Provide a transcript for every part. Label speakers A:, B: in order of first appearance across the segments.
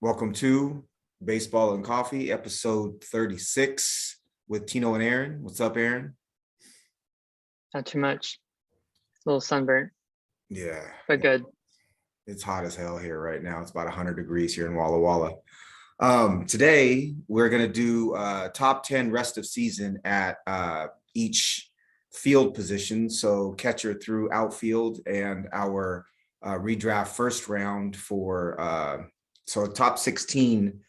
A: Welcome to Baseball and Coffee, episode 36 with Tino and Aaron. What's up, Aaron?
B: Not too much. A little sunburnt,
A: Yeah,
B: but good.
A: it's hot as hell here right now. It's about 100 degrees here in Walla Walla. Today, we're going to do top 10 rest of season at each field position. So catcher through outfield and our redraft first round for so top 16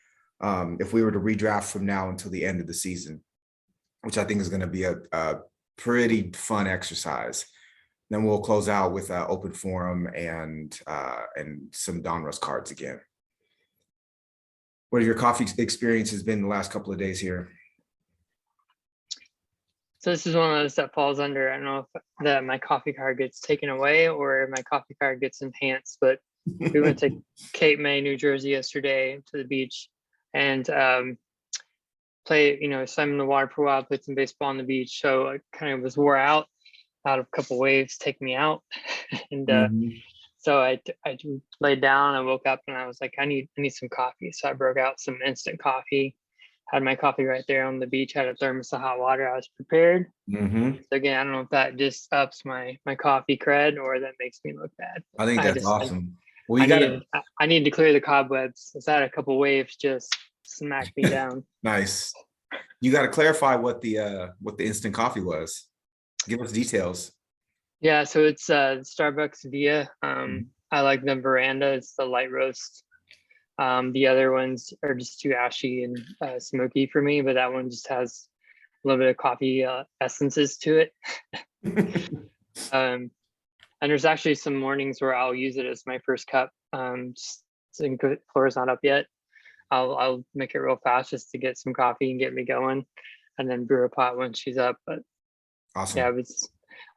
A: if we were to redraft from now until the end of the season, which I think is going to be a pretty fun exercise. Then we'll close out with an open forum and some Donruss cards again. What have your coffee experiences been the last couple of days here?
B: So this is one of those that falls under, I don't know if that my coffee card gets taken away or my coffee card gets enhanced, but we went to Cape May, New Jersey yesterday to the beach and swam in the water for a while, played some baseball on the beach. So I kind of was wore out, had a couple waves take me out. And so I laid down, I woke up and I was like, I need some coffee. So I broke out some instant coffee, had my coffee right there on the beach, had a thermos of hot water. I was prepared. So again, I don't know if that just ups my coffee cred or that makes me look bad.
A: I think that's awesome. Well,
B: I need to clear the cobwebs. I had a couple waves just smack me down.
A: Nice. You got to clarify what the instant coffee was. Give us details.
B: Yeah, so it's Starbucks Via. I like the Veranda. It's the light roast. The other ones are just too ashy and smoky for me, but that one just has a little bit of coffee essences to it. And there's actually some mornings where I'll use it as my first cup. Just since the floor is not up yet, I'll make it real fast just to get some coffee and get me going, and then brew a pot when she's up. But
A: awesome.
B: Yeah, I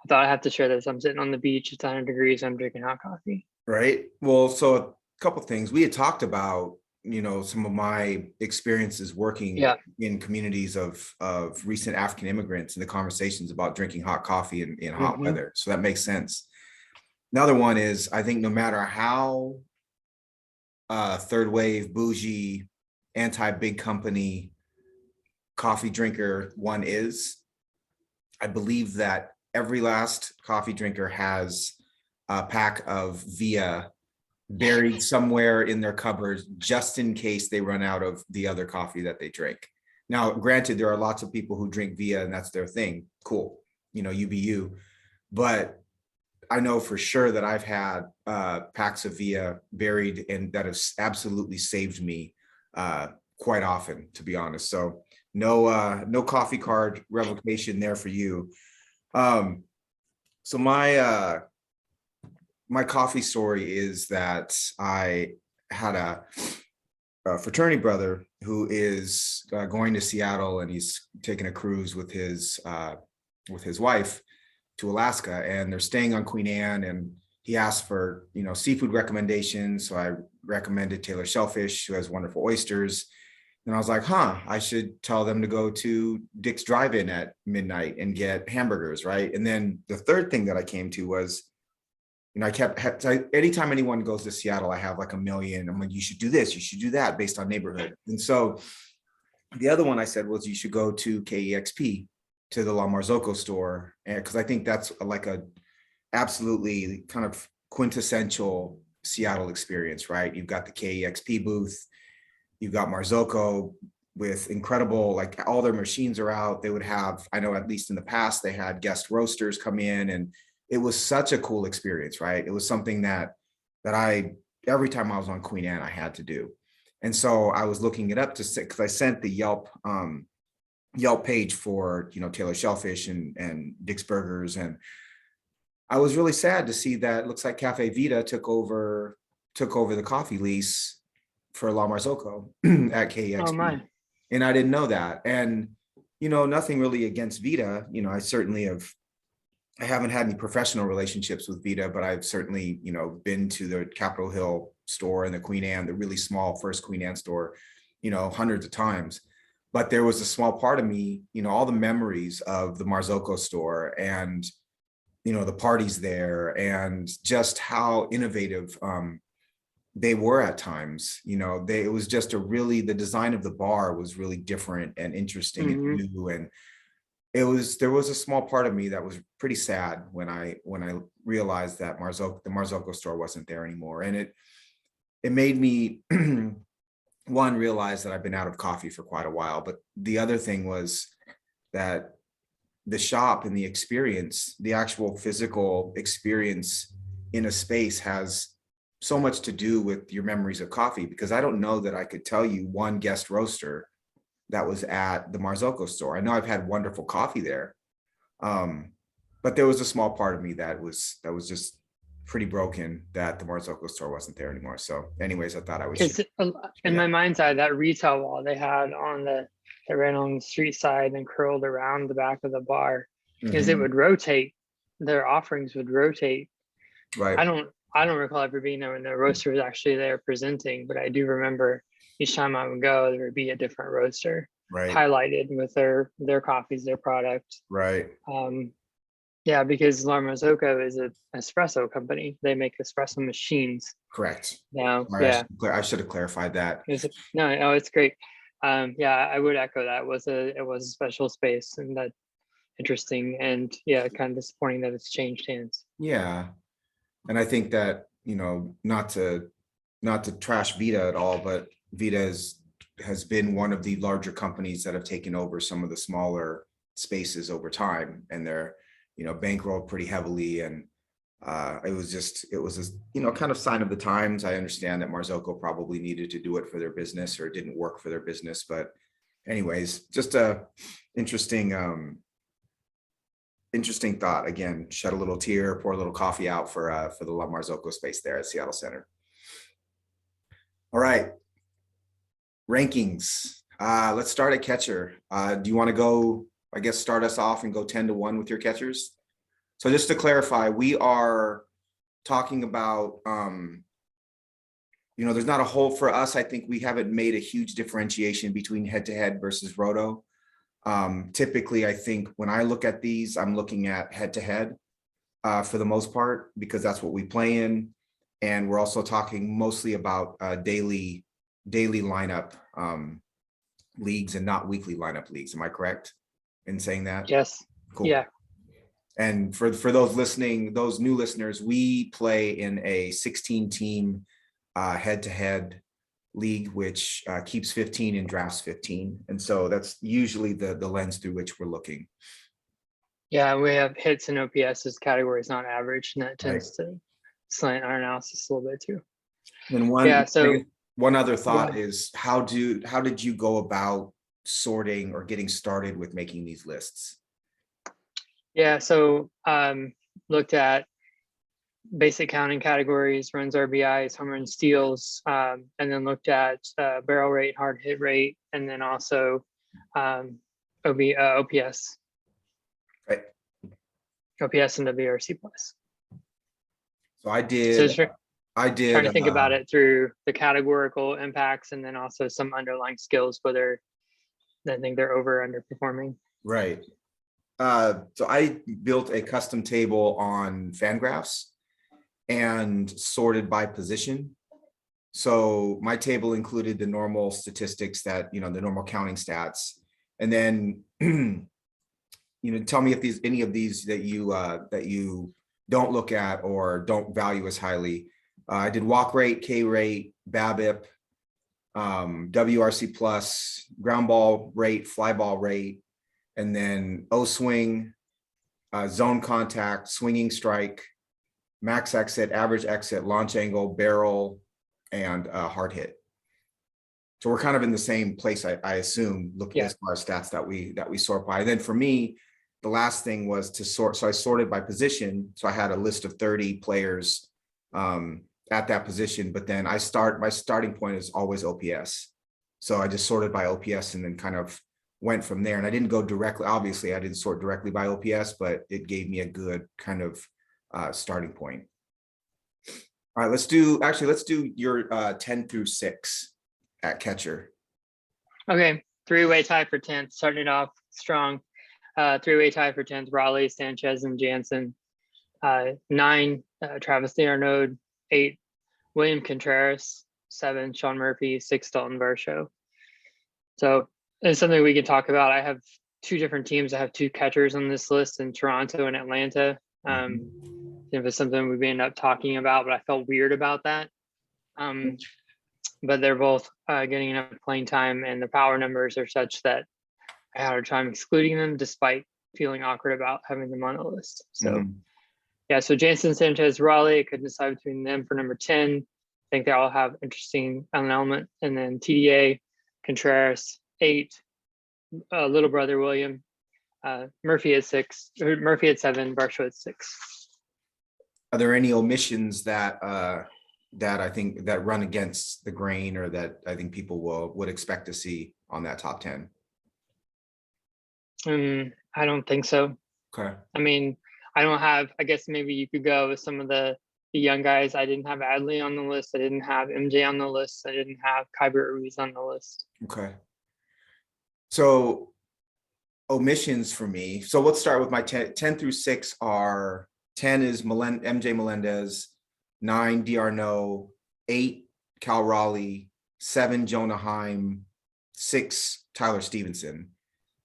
B: thought I have to share this. I'm sitting on the beach. It's 100 degrees. I'm drinking hot coffee.
A: Right. Well, so a couple of things we had talked about. Some of my experiences working in communities of recent African immigrants and the conversations about drinking hot coffee in hot weather. So that makes sense. Another one is, I think no matter how third wave, bougie, anti-big company coffee drinker one is, I believe that every last coffee drinker has a pack of Via buried somewhere in their cupboards just in case they run out of the other coffee that they drink. Now, granted, there are lots of people who drink Via and that's their thing. Cool. You be you. But I know for sure that I've had packs of Via buried and that has absolutely saved me quite often, to be honest. So no coffee card revocation there for you. So my coffee story is that I had a fraternity brother who is going to Seattle, and he's taking a cruise with his wife to Alaska, and they're staying on Queen Anne, and he asked for seafood recommendations. So I recommended Taylor Shellfish, who has wonderful oysters. And I was like, I should tell them to go to Dick's Drive-In at midnight and get hamburgers, right? And then the third thing that I came to was, anytime anyone goes to Seattle, I have like a million. I'm like, you should do this, you should do that based on neighborhood. And so the other one I said was, you should go to KEXP, to the La Marzocco store, because I think that's like a absolutely kind of quintessential Seattle experience, right? You've got the KEXP booth, you've got Marzocco with incredible, like all their machines are out. They would have, I know at least in the past, they had guest roasters come in, and it was such a cool experience, right? It was something that I, every time I was on Queen Anne, I had to do. And so I was looking it up because I sent the Yelp page for Taylor Shellfish and Dick's Burgers, and I was really sad to see that it looks like Cafe Vita took over the coffee lease for La Marzocco at KEXP.
B: Oh my!
A: And I didn't know that. And nothing really against Vita. I haven't had any professional relationships with Vita, but I've certainly been to the Capitol Hill store and the Queen Anne, the really small first Queen Anne store, hundreds of times. But there was a small part of me, all the memories of the Marzocco store and, the parties there, and just how innovative they were at times, it was just the design of the bar was really different and interesting and new. And there was a small part of me that was pretty sad when I realized that the Marzocco store wasn't there anymore. And it made me one, realize that I've been out of coffee for quite a while. But the other thing was that the shop and the experience, the actual physical experience in a space, has so much to do with your memories of coffee, because I don't know that I could tell you one guest roaster that was at the Marzocco store. I know I've had wonderful coffee there, but there was a small part of me that was just pretty broken that the Marzocco store wasn't there anymore. So anyways, I thought I would share.
B: In my mind's eye, that retail wall they had that ran on the street side and curled around the back of the bar, because it would rotate. Their offerings would rotate.
A: Right.
B: I don't recall ever being there when the roaster was actually there presenting, but I do remember each time I would go, there would be a different roaster highlighted with their coffees, their product.
A: Right.
B: Yeah, because La Marzocco is an espresso company. They make espresso machines.
A: Correct.
B: Now,
A: I should have clarified that.
B: No, it's great. Yeah, I would echo that. It was a special space, and that interesting, and yeah, kind of disappointing that it's changed hands.
A: Yeah. And I think that, not to trash Vita at all, but Vita has been one of the larger companies that have taken over some of the smaller spaces over time, and they're, bankrolled pretty heavily. And it was a, kind of sign of the times. I understand that Marzocco probably needed to do it for their business, or it didn't work for their business. But anyways, just a interesting thought. Again, shed a little tear, pour a little coffee out for the La Marzocco space there at Seattle Center. All right, rankings. Let's start at catcher. Do you want to go, I guess, start us off and go 10-1 with your catchers? So just to clarify, we are talking about, there's not a whole, for us, I think we haven't made a huge differentiation between head-to-head versus roto. Typically, I think when I look at these, I'm looking at head-to-head for the most part, because that's what we play in. And we're also talking mostly about daily lineup leagues and not weekly lineup leagues. Am I correct in saying that?
B: Yes.
A: Cool.
B: Yeah.
A: And for those listening, those new listeners, we play in a 16-team head-to-head league, which keeps 15 and drafts 15. And so that's usually the lens through which we're looking. Yeah,
B: we have hits and OPS as categories, not average, and that tends to slant our analysis a little bit too.
A: And one other thought is, how did you go about sorting or getting started with making these lists?
B: Yeah, so looked at basic counting categories, runs, RBIs, home run, steals, and then looked at barrel rate, hard hit rate, and then also OPS.
A: Right.
B: OPS and WRC plus.
A: So I did
B: trying to think about it through the categorical impacts, and then also some underlying skills, whether I think they're over or underperforming.
A: Right. So I built a custom table on Fangraphs and sorted by position. So my table included the normal statistics that, the normal counting stats. And then, tell me if any of these that you don't look at or don't value as highly. I did walk rate, K rate, BABIP, WRC plus, ground ball rate, fly ball rate, and then O swing, zone contact, swinging strike, max exit, average exit, launch angle, barrel, and hard hit. So we're kind of in the same place, I assume, looking as far as stats that we sort by. And then for me, the last thing was to sort. So I sorted by position. So I had a list of 30 players at that position, but then my starting point is always OPS. So I just sorted by OPS and then kind of went from there. And I didn't go directly, obviously I didn't sort directly by OPS, but it gave me a good kind of starting point. All right, let's do your 10 through 6 at catcher.
B: Okay, three-way tie for 10th, starting it off strong. Three-way tie for 10th, Raleigh, Sanchez, and Jansen. 9, Travis d'Arnaud. 8, William Contreras, 7, Sean Murphy, 6, Dalton Varsho. So it's something we can talk about. I have 2 different teams. I have 2 catchers on this list in Toronto and Atlanta. If it's something we may end up talking about, but I felt weird about that. But they're both getting enough playing time, and the power numbers are such that I had a time excluding them despite feeling awkward about having them on the list. So yeah, so Jansen, Sanchez, Raleigh, I could decide between them for number 10. I think they all have interesting element. And then TDA, Contreras, 8, little brother William, Murphy at 6, Murphy at 7, Varsho at 6.
A: Are there any omissions that that I think that run against the grain, or that I think people would expect to see on that top 10?
B: I don't think so.
A: Okay.
B: I mean, I guess maybe you could go with some of the young guys. I didn't have Adley on the list. I didn't have MJ on the list. I didn't have Kyber Ruiz on the list.
A: Okay. So omissions for me. So let's start with my 10 through 6 are 10 is MJ Melendez, 9 D'Arnaud, 8 Cal Raleigh, 7 Jonah Heim, 6 Tyler Stevenson.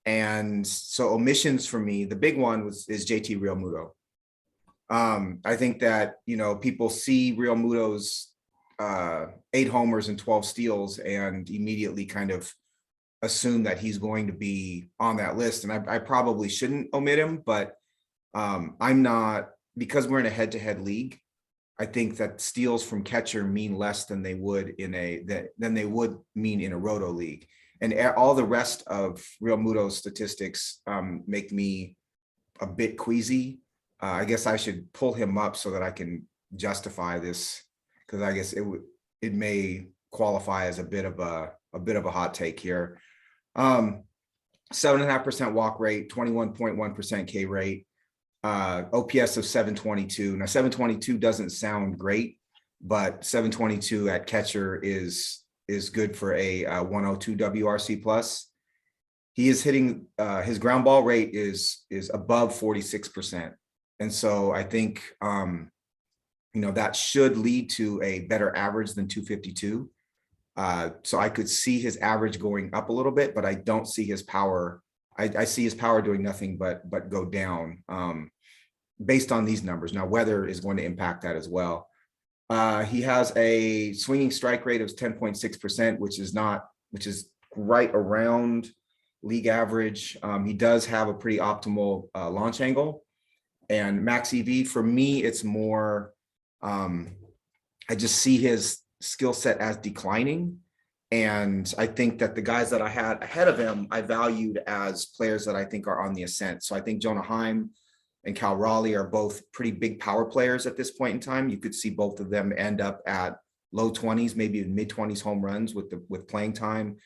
A: And so omissions for me, the big one is JT Realmuto. I think that, people see Realmuto's 8 homers and 12 steals and immediately kind of assume that he's going to be on that list. And I probably shouldn't omit him, but I'm not, because we're in a head-to-head league. I think that steals from catcher mean less than they would mean in a roto league. And all the rest of Realmuto's statistics make me a bit queasy. I guess I should pull him up so that I can justify this, because I guess it may qualify as a bit of a hot take here. 7.5% walk rate, 21.1% K rate, OPS of 722. Now 722 doesn't sound great, but 722 at catcher is good for a 102 WRC plus. He is hitting, his ground ball rate is above 46%. And so I think, that should lead to a better average than 252. So I could see his average going up a little bit, but I don't see his power. I see his power doing nothing but go down based on these numbers. Now, weather is going to impact that as well. He has a swinging strike rate of 10.6%, which is right around league average. He does have a pretty optimal launch angle, and max EV for me, it's more, I just see his skill set as declining. And I think that the guys that I had ahead of him, I valued as players that I think are on the ascent. So I think Jonah Heim and Cal Raleigh are both pretty big power players at this point in time. You could see both of them end up at low 20s, maybe mid 20s home runs with playing time.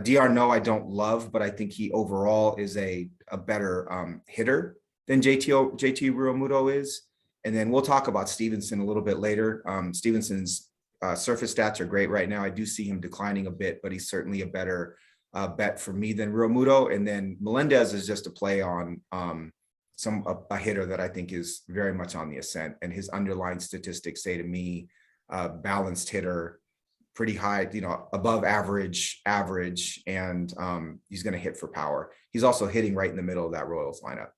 A: D'Arnaud I don't love, but I think he overall is a better hitter than JT Realmuto is. And then we'll talk about Stevenson a little bit later. Stevenson's surface stats are great right now. I do see him declining a bit, but he's certainly a better bet for me than Realmuto. And then Melendez is just a play on a hitter that I think is very much on the ascent, and his underlying statistics say to me, balanced hitter, pretty high, above average, and he's going to hit for power. He's also hitting right in the middle of that Royals lineup.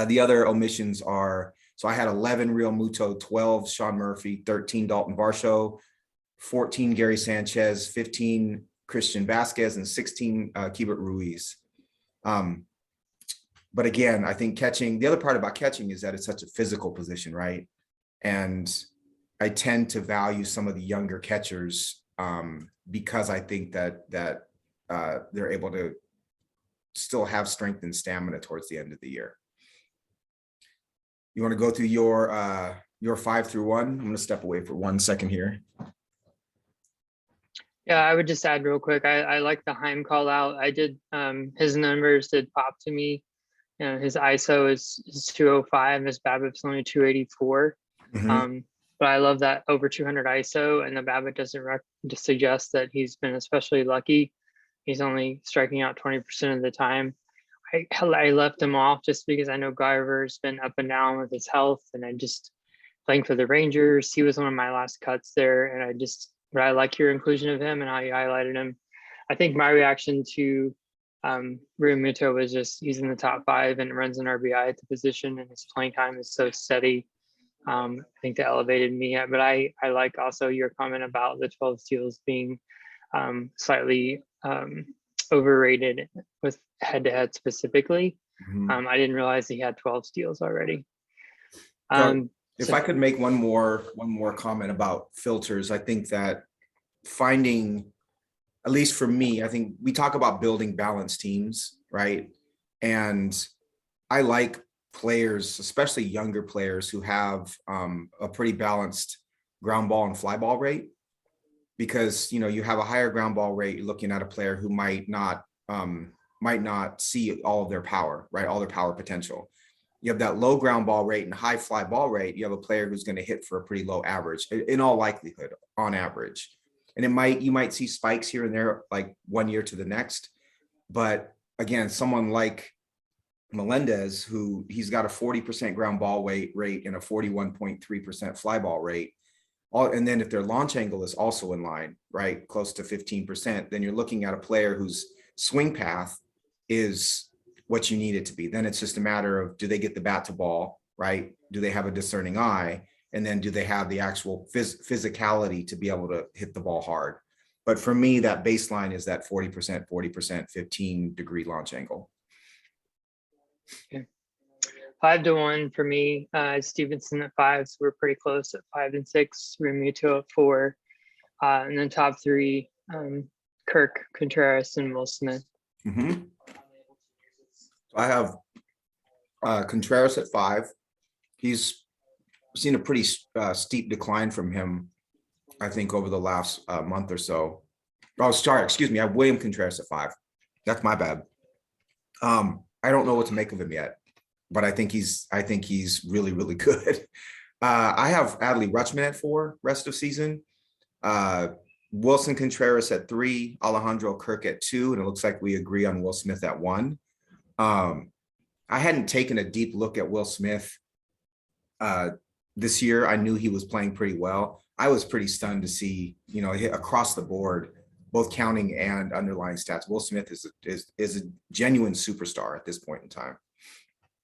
A: The other omissions are, so I had 11 Realmuto, 12 Sean Murphy, 13 Dalton Varsho, 14 Gary Sanchez, 15 Christian Vasquez, and 16 Keibert Ruiz. But again, I think the other part about catching is that it's such a physical position, right? And I tend to value some of the younger catchers because I think that they're able to still have strength and stamina towards the end of the year. You want to go through your 5 through 1? I'm going to step away for 1 second here.
B: Yeah, I would just add real quick. I like the Heim call out. I did, his numbers did pop to me. His ISO is 205. His BABIP's only 284. But I love that over 200 ISO, and the BABIP doesn't suggest that he's been especially lucky. He's only striking out 20% of the time. I left him off just because I know Garver's been up and down with his health, and I just playing for the Rangers. He was one of my last cuts there, and but I like your inclusion of him and how you highlighted him. I think my reaction to Realmuto was just he's in the top 5 and runs an RBI at the position, and his playing time is so steady. I think that elevated me. But I like also your comment about the 12 steals being slightly overrated with head-to-head specifically. I didn't realize he had 12 steals already.
A: If I could make one more comment about filters, I think that finding, at least for me, I think we talk about building balanced teams, right? And I like players, especially younger players, who have a pretty balanced ground ball and fly ball rate, because you have a higher ground ball rate. You're looking at a player who might not see all of their power, right? All their power potential. You have that low ground ball rate and high fly ball rate. You have a player who's going to hit for a pretty low average, in all likelihood, on average. And you might see spikes here and there, like one year to the next. But again, someone like Melendez, who he's got a 40% ground ball rate and a 41.3% fly ball rate. And then if their launch angle is also in line, right, close to 15%, then you're looking at a player whose swing path is what you need it to be. Then it's just a matter of, do they get the bat to ball, right? Do they have a discerning eye? And then do they have the actual physicality to be able to hit the ball hard? But for me, that baseline is that 40%, 15-degree launch angle.
B: Okay. 5-1 for me. Stevenson at 5, so we're pretty close at 5 and 6. Realmuto at 4, and then top 3: Kirk, Contreras, and Will Smith.
A: I have Contreras at 5. He's seen a pretty steep decline from him, I think, over the last month or so. Oh, sorry, excuse me. I have William Contreras at 5. That's my bad. I don't know what to make of him yet, but I think he's really, really good. I have Adley Rutschman at 4 rest of season. Wilson Contreras at 3, Alejandro Kirk at 2, and it looks like we agree on Will Smith at 1. I hadn't taken a deep look at Will Smith this year. I knew he was playing pretty well. I was pretty stunned to see, hit across the board, both counting and underlying stats. Will Smith is a genuine superstar at this point in time.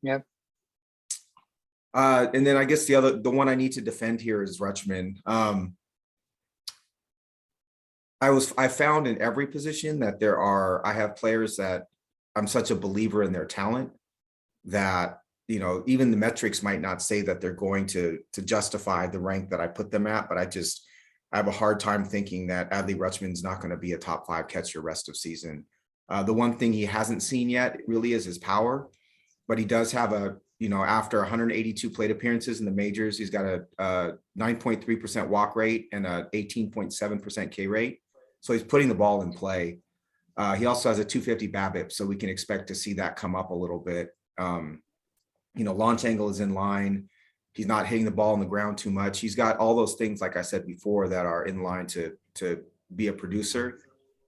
B: Yep.
A: And then I guess the one I need to defend here is Rutschman. I found in every position that I have players that I'm such a believer in their talent that, even the metrics might not say that they're going to justify the rank that I put them at, but I have a hard time thinking that Adley Rutschman's not going to be a top 5 catcher rest of season. The one thing he hasn't seen yet really is his power, but he does have after 182 plate appearances in the majors, he's got a 9.3% walk rate and a 18.7% K rate. So he's putting the ball in play. He also has a 250 BABIP, so we can expect to see that come up a little bit. Launch angle is in line. He's not hitting the ball on the ground too much. He's got all those things, like I said before, that are in line to be a producer.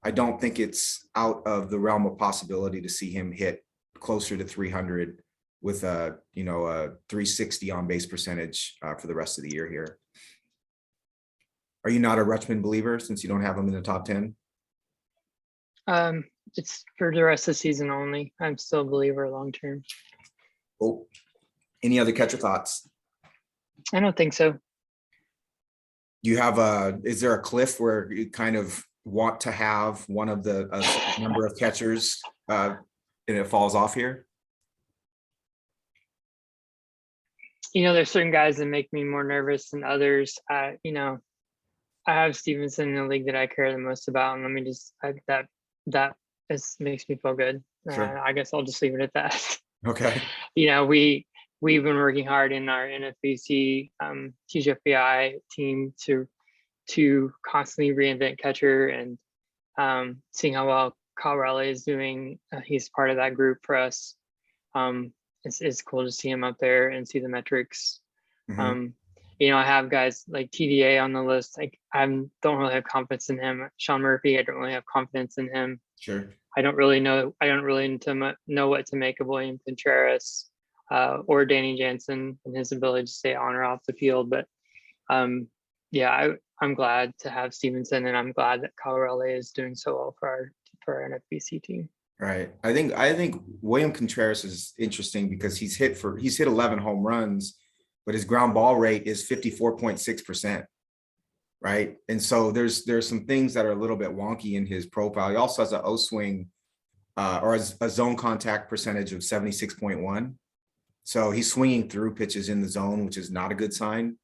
A: I don't think it's out of the realm of possibility to see him hit closer to 300 with a 360 on base percentage for the rest of the year here. Are you not a Rutschman believer since you don't have him in the top 10?
B: It's for the rest of the season only. I'm still a believer long term.
A: Oh, any other catcher thoughts?
B: I don't think so.
A: You have is there a cliff where you kind of want to have one of the number of catchers and it falls off here?
B: There's certain guys that make me more nervous than others. I have Stevenson in the league that I care the most about, and let me just that makes me feel good.
A: Sure.
B: I guess I'll just leave it at that.
A: Okay.
B: We've been working hard in our NFBC TGFBI team to constantly reinvent catcher, and seeing how well Kyle Raleigh is doing. He's part of that group for us. It's cool to see him up there and see the metrics.
A: Mm-hmm.
B: I have guys like TDA on the list. Like I don't really have confidence in him. Sean Murphy, I don't really have confidence in him.
A: Sure.
B: I don't really know what to make of William Contreras. or Danny Jansen and his ability to stay on or off the field. But yeah, I'm glad to have Stevenson, and I'm glad that Colorado is doing so well for our NFBC team.
A: Right. I think William Contreras is interesting because he's hit 11 home runs, but his ground ball rate is 54.6%. Right. And so there's some things that are a little bit wonky in his profile. He also has an O swing or a zone contact percentage of 76.1. So he's swinging through pitches in the zone, which is not a good sign.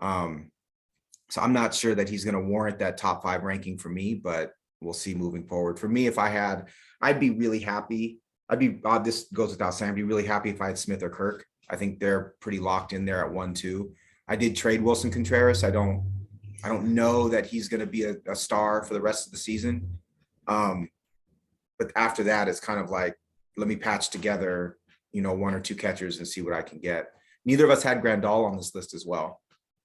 A: So I'm not sure that he's going to warrant that top 5 ranking for me, but we'll see moving forward. For me, if I had, I'd be really happy. This goes without saying, I'd be really happy if I had Smith or Kirk. I think they're pretty locked in there at 1-2. I did trade Wilson Contreras. I don't know that he's going to be a star for the rest of the season. But after that, it's kind of like, let me patch together, 1 or 2 catchers and see what I can get. Neither of us had Grandal on this list as well,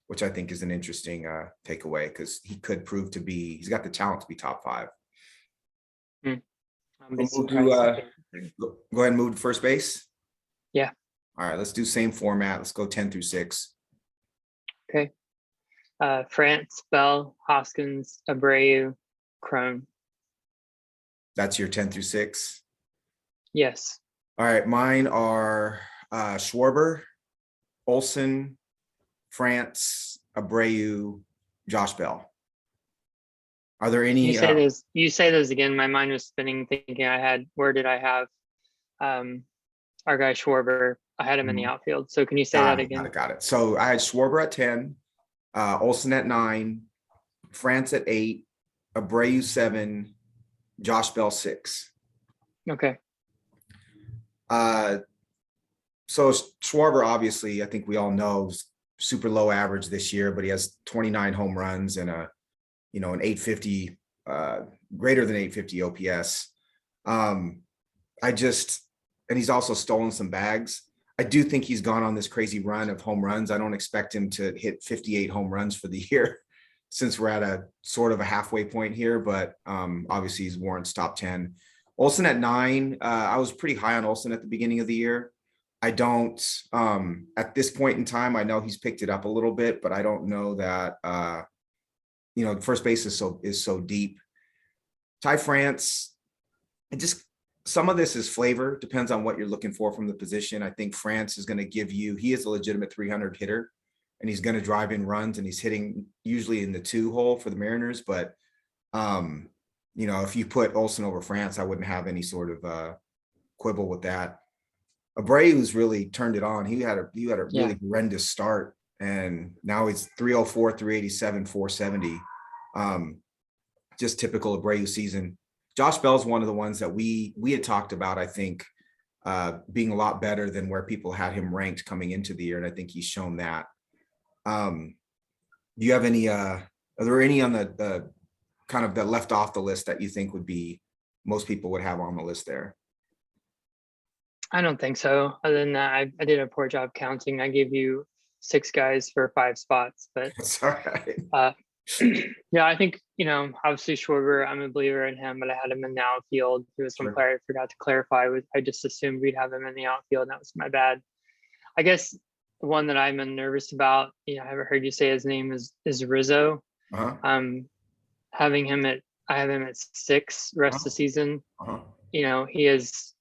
A: which I think is an interesting takeaway because he could prove to be, he's got the talent to be top 5. Go ahead and move to first base.
B: Yeah.
A: All right, let's do same format. Let's go 10 through 6.
B: Okay. France, Bell, Hoskins, Abreu, Crone.
A: That's your 10 through 6?
B: Yes.
A: All right, mine are Schwarber, Olsen, France, Abreu, Josh Bell. Are there any?
B: You say those again. My mind was spinning, thinking where did I have our guy Schwarber? I had him in the outfield. So can you say that again?
A: Got it. So I had Schwarber at 10, Olsen at 9, France at 8, Abreu 7, Josh Bell 6.
B: Okay.
A: So Schwarber, obviously, I think we all know, super low average this year, but he has 29 home runs and an 850, greater than 850 OPS. And he's also stolen some bags. I do think he's gone on this crazy run of home runs. I don't expect him to hit 58 home runs for the year since we're at a sort of a halfway point here, but obviously he's warrants top 10. Olsen at 9. I was pretty high on Olsen at the beginning of the year. I don't, at this point in time, I know he's picked it up a little bit, but I don't know that, first base is so deep. Ty France, some of this is flavor, depends on what you're looking for from the position. I think France is going to give you, he is a legitimate 300 hitter and he's going to drive in runs and he's hitting usually in the 2 hole for the Mariners. But, if you put Olsen over France, I wouldn't have any sort of quibble with that. Abreu's really turned it on. He had a really horrendous start and now he's 304, 387, 470. Just typical Abreu season. Josh Bell's one of the ones that we had talked about, I think, being a lot better than where people had him ranked coming into the year. And I think he's shown that. Do you have any, are there any on the kind of that left off the list that you think would be, most people would have on the list there?
B: I don't think so. Other than that, I did a poor job counting. I gave you 6 guys for 5 spots, but
A: that's all right.
B: Yeah, I think, obviously Schwarber, I'm a believer in him, but I had him in the outfield. There was one player I forgot to clarify with. I just assumed we'd have him in the outfield, and that was my bad. I guess the one that I'm nervous about, I haven't heard you say his name is Rizzo. I have him at 6 rest of the season. He has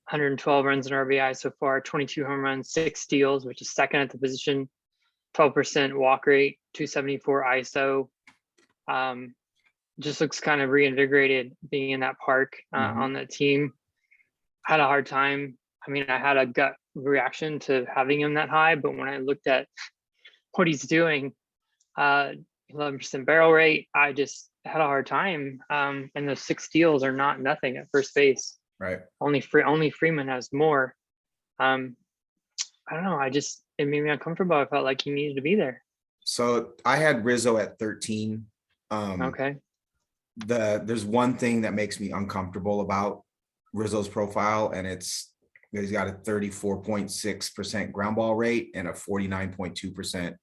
B: 112 runs in RBI so far, 22 home runs, 6 steals, which is second at the position, 12% walk rate, 274 ISO. Just looks kind of reinvigorated being in that park on that team. Had a hard time. I mean, I had a gut reaction to having him that high, but when I looked at what he's doing, 11% barrel rate, I just had a hard time. And those 6 steals are not nothing at first base.
A: Right.
B: Only Freeman has more. I don't know. It made me uncomfortable. I felt like he needed to be there.
A: So I had Rizzo at 13.
B: Okay.
A: There's one thing that makes me uncomfortable about Rizzo's profile, and he's got a 34.6% ground ball rate and a 49.2%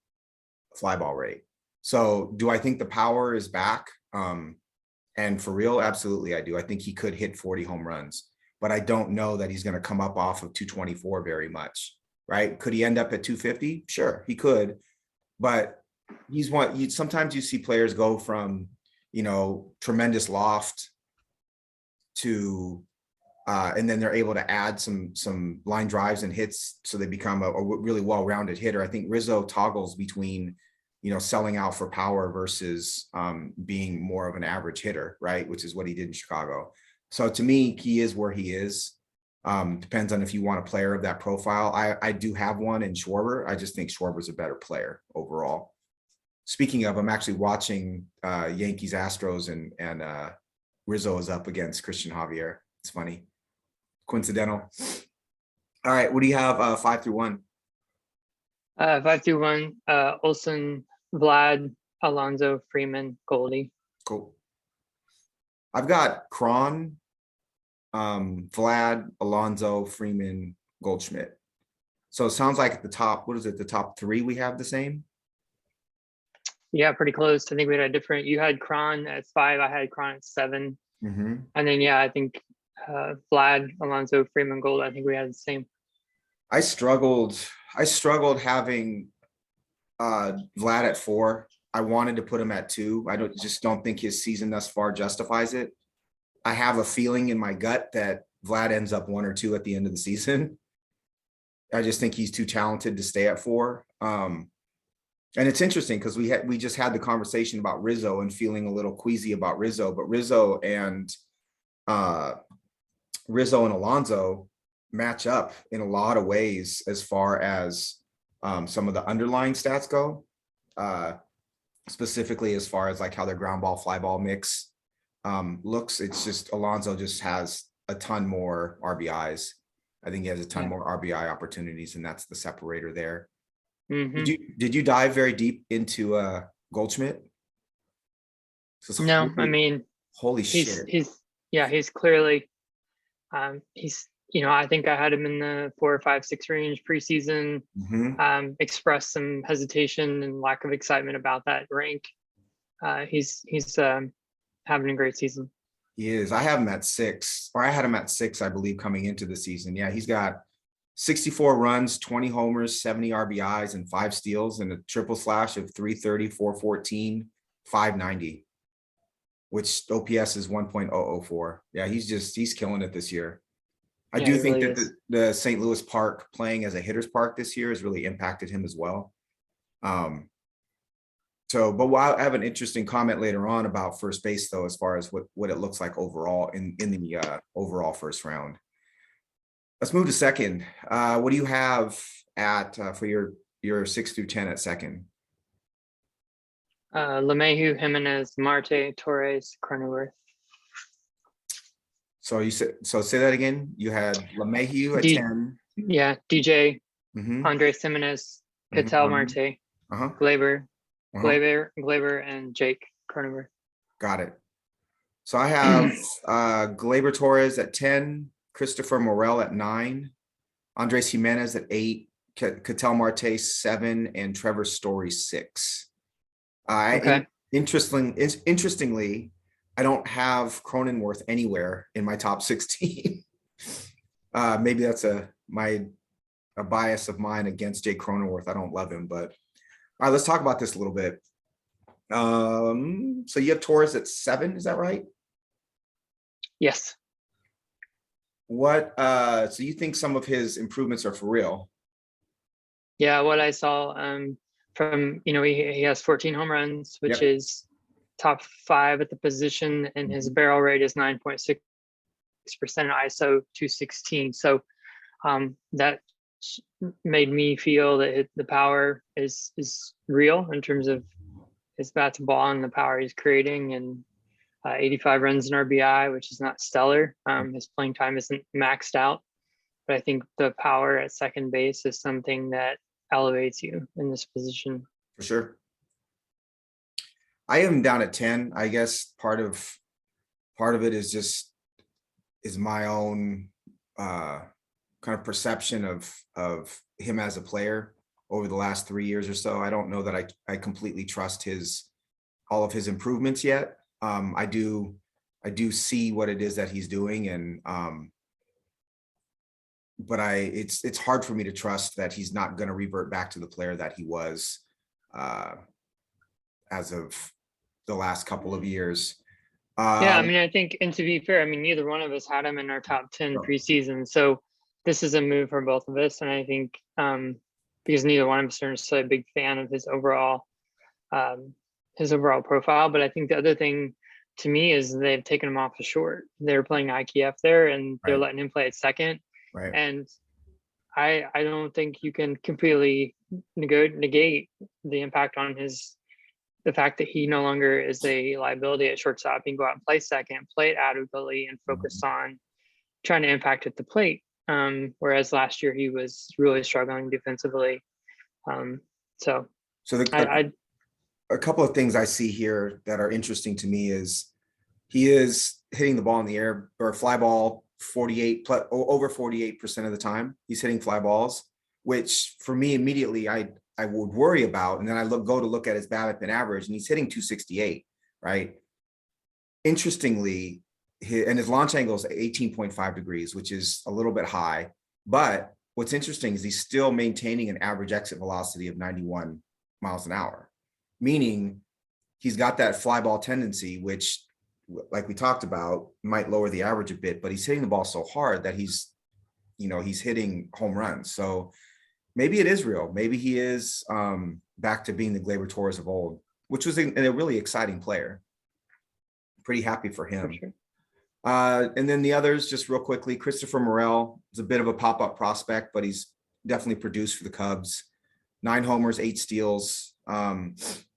A: fly ball rate. So do I think the power is back? And for real, absolutely I do. I think he could hit 40 home runs, but I don't know that he's going to come up off of 224 very much. right? Could he end up at 250? Sure, he could, but he's one. Sometimes you see players go from, tremendous loft to, and then they're able to add some line drives and hits, so they become a really well-rounded hitter. I think Rizzo toggles between, selling out for power versus being more of an average hitter, right? Which is what he did in Chicago. So to me, he is where he is. Depends on if you want a player of that profile. I do have one in Schwarber. I just think Schwarber's a better player overall. Speaking of, I'm actually watching Yankees Astros, and Rizzo is up against Christian Javier. It's funny. Coincidental. All right, what do you have 5 through 1?
B: 5 through 1, Olson, Vlad, Alonso, Freeman, Goldie.
A: Cool. I've got Cron, Vlad, Alonso, Freeman, Goldschmidt. So it sounds like at the top, what is it, the top 3 we have the same?
B: Yeah, pretty close. I think we had a different, you had Cron at 5, I had Cron at 7.
A: Mm-hmm.
B: And then, I think Vlad, Alonso, Freeman, Gold, I think we had the same.
A: I struggled having Vlad at 4. I wanted to put him at 2. I don't think his season thus far justifies it. I have a feeling in my gut that Vlad ends up 1 or 2 at the end of the season. I just think he's too talented to stay at 4. And it's interesting because we just had the conversation about Rizzo and feeling a little queasy about Rizzo, but Rizzo and Alonso match up in a lot of ways as far as some of the underlying stats go, specifically as far as like how their ground ball fly ball mix looks. It's just Alonso just has a ton more RBIs. I think he has a ton more RBI opportunities, and that's the separator there.
B: Mm-hmm.
A: Did you dive very deep into Goldschmidt?
B: No, I mean,
A: holy shit.
B: He's clearly he's, I think I had him in the 4 or 5, 6 range preseason. Mm-hmm. Expressed some hesitation and lack of excitement about that rank. He's having a great season.
A: He is. I have him at 6, or I had him at 6, I believe, coming into the season. Yeah, he's got 64 runs, 20 homers, 70 RBIs, and 5 steals, and a triple slash of 330, 414, 590, which OPS is 1.004. Yeah, he's killing it this year. I do think really that the St. Louis Park playing as a hitter's park this year has really impacted him as well. But I have an interesting comment later on about first base, though, as far as what it looks like overall in the overall first round. Let's move to second. What do you have at for your 6 through 10 at second?
B: LeMahieu, Jimenez, Marte, Torres, Cronenworth.
A: So say that again. You had LeMahieu at 10.
B: Yeah, DJ, Andres Jimenez, Ketel Marte, Glaber, Glaber, and Jake Cronenworth.
A: Got it. So I have Glaber Torres at 10, Christopher Morel at 9, Andres Jimenez at 8, Ketel Marte 7, and Trevor Story 6. Okay. Interestingly, I don't have Cronenworth anywhere in my top 16. Maybe that's a bias of mine against Jake Cronenworth. I don't love him, but all right, let's talk about this a little bit. So you have Torres at 7, is that right?
B: Yes.
A: So you think some of his improvements are for real?
B: Yeah, what I saw from, he has 14 home runs, which is top 5 at the position, and his barrel rate is 9.6% and ISO 216. So that made me feel that the power is real in terms of his bat to ball and the power he's creating, and 85 runs in RBI, which is not stellar. His playing time isn't maxed out, but I think the power at second base is something that elevates you in this position.
A: For sure. I am down at 10. I guess part of it is my own kind of perception of him as a player over the last 3 years or so. I don't know that I completely trust all of his improvements yet. I do see what it is that he's doing, and it's hard for me to trust that he's not going to revert back to the player that he was as of the last couple of years.
B: Yeah, I mean, I think, and to be fair, I mean, neither one of us had him in our top 10 preseason. So this is a move for both of us. And I think because neither one of us are necessarily a big fan of his overall profile. But I think the other thing to me is they've taken him off the short. They're playing IKF there and they're letting him play at second.
A: Right.
B: And I don't think you can completely negate the impact on the fact that he no longer is a liability at shortstop. He can go out and play second, play it adequately, and focus on trying to impact at the plate. Whereas last year he was really struggling defensively. So
A: a couple of things I see here that are interesting to me is he is hitting the ball in the air or fly ball over 48% of the time. He's hitting fly balls, which for me immediately I would worry about. And then I go to look at his BABIP average and he's hitting 268, right? Interestingly, his launch angle is 18.5 degrees, which is a little bit high. But what's interesting is he's still maintaining an average exit velocity of 91 miles an hour, meaning he's got that fly ball tendency, which, like we talked about, might lower the average a bit, but he's hitting the ball so hard that he's hitting home runs. So maybe it is real. Maybe he is back to being the Gleyber Torres of old, which was a really exciting player. Pretty happy for him. For sure. And then the others, just real quickly, Christopher Morel is a bit of a pop-up prospect, but he's definitely produced for the Cubs. 9 homers, 8 steals.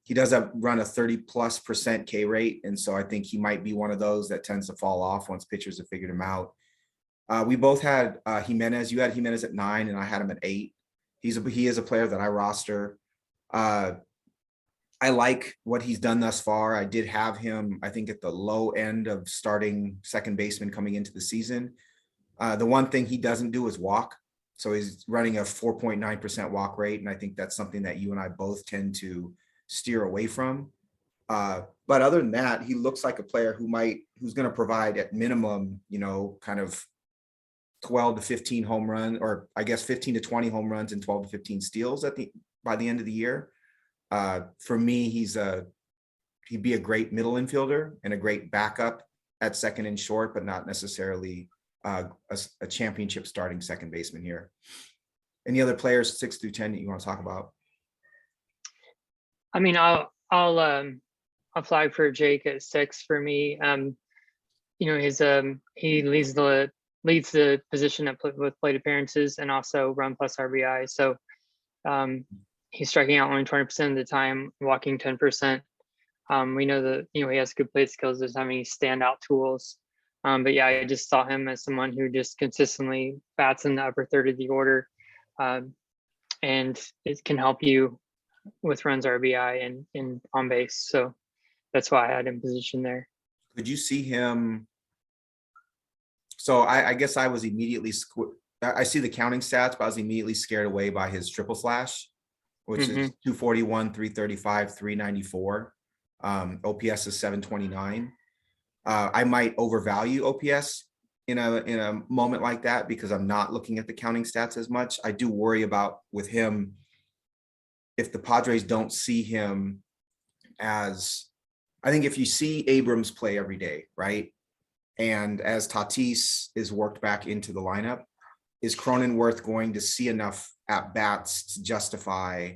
A: He does run a 30+% K rate. And so I think he might be one of those that tends to fall off once pitchers have figured him out. We both had Jimenez. You had Jimenez at 9 and I had him at 8. He is a player that I roster. I like what he's done thus far. I did have him, I think, at the low end of starting second baseman coming into the season. The one thing he doesn't do is walk. So he's running a 4.9% walk rate. And I think that's something that you and I both tend to steer away from. But other than that, he looks like a player who's going to provide at minimum, kind of 12 to 15 home run, or I guess 15 to 20 home runs and 12 to 15 steals by the end of the year. For me, he'd be a great middle infielder and a great backup at second and short, but not necessarily a championship starting second baseman here. Any other players 6 through 10 that you want to talk about?
B: I mean, I'll flag for Jake at 6 for me. He leads the position with plate appearances and also run plus RBI. So he's striking out only 20% of the time, walking 10%. We know that he has good plate skills, doesn't have any standout tools. But yeah, I just saw him as someone who just consistently bats in the upper third of the order, and it can help you with runs, RBI, and on base. So that's why I had him positioned there.
A: Could you see him? So I guess I was immediately, I see the counting stats, but I was immediately scared away by his triple slash, which is 241, 335, 394. OPS is 729. I might overvalue OPS in a moment like that because I'm not looking at the counting stats as much. I do worry about with him, if the Padres don't see him as, I think if you see Abrams play every day, right? And as Tatis is worked back into the lineup, is Cronenworth going to see enough at bats to justify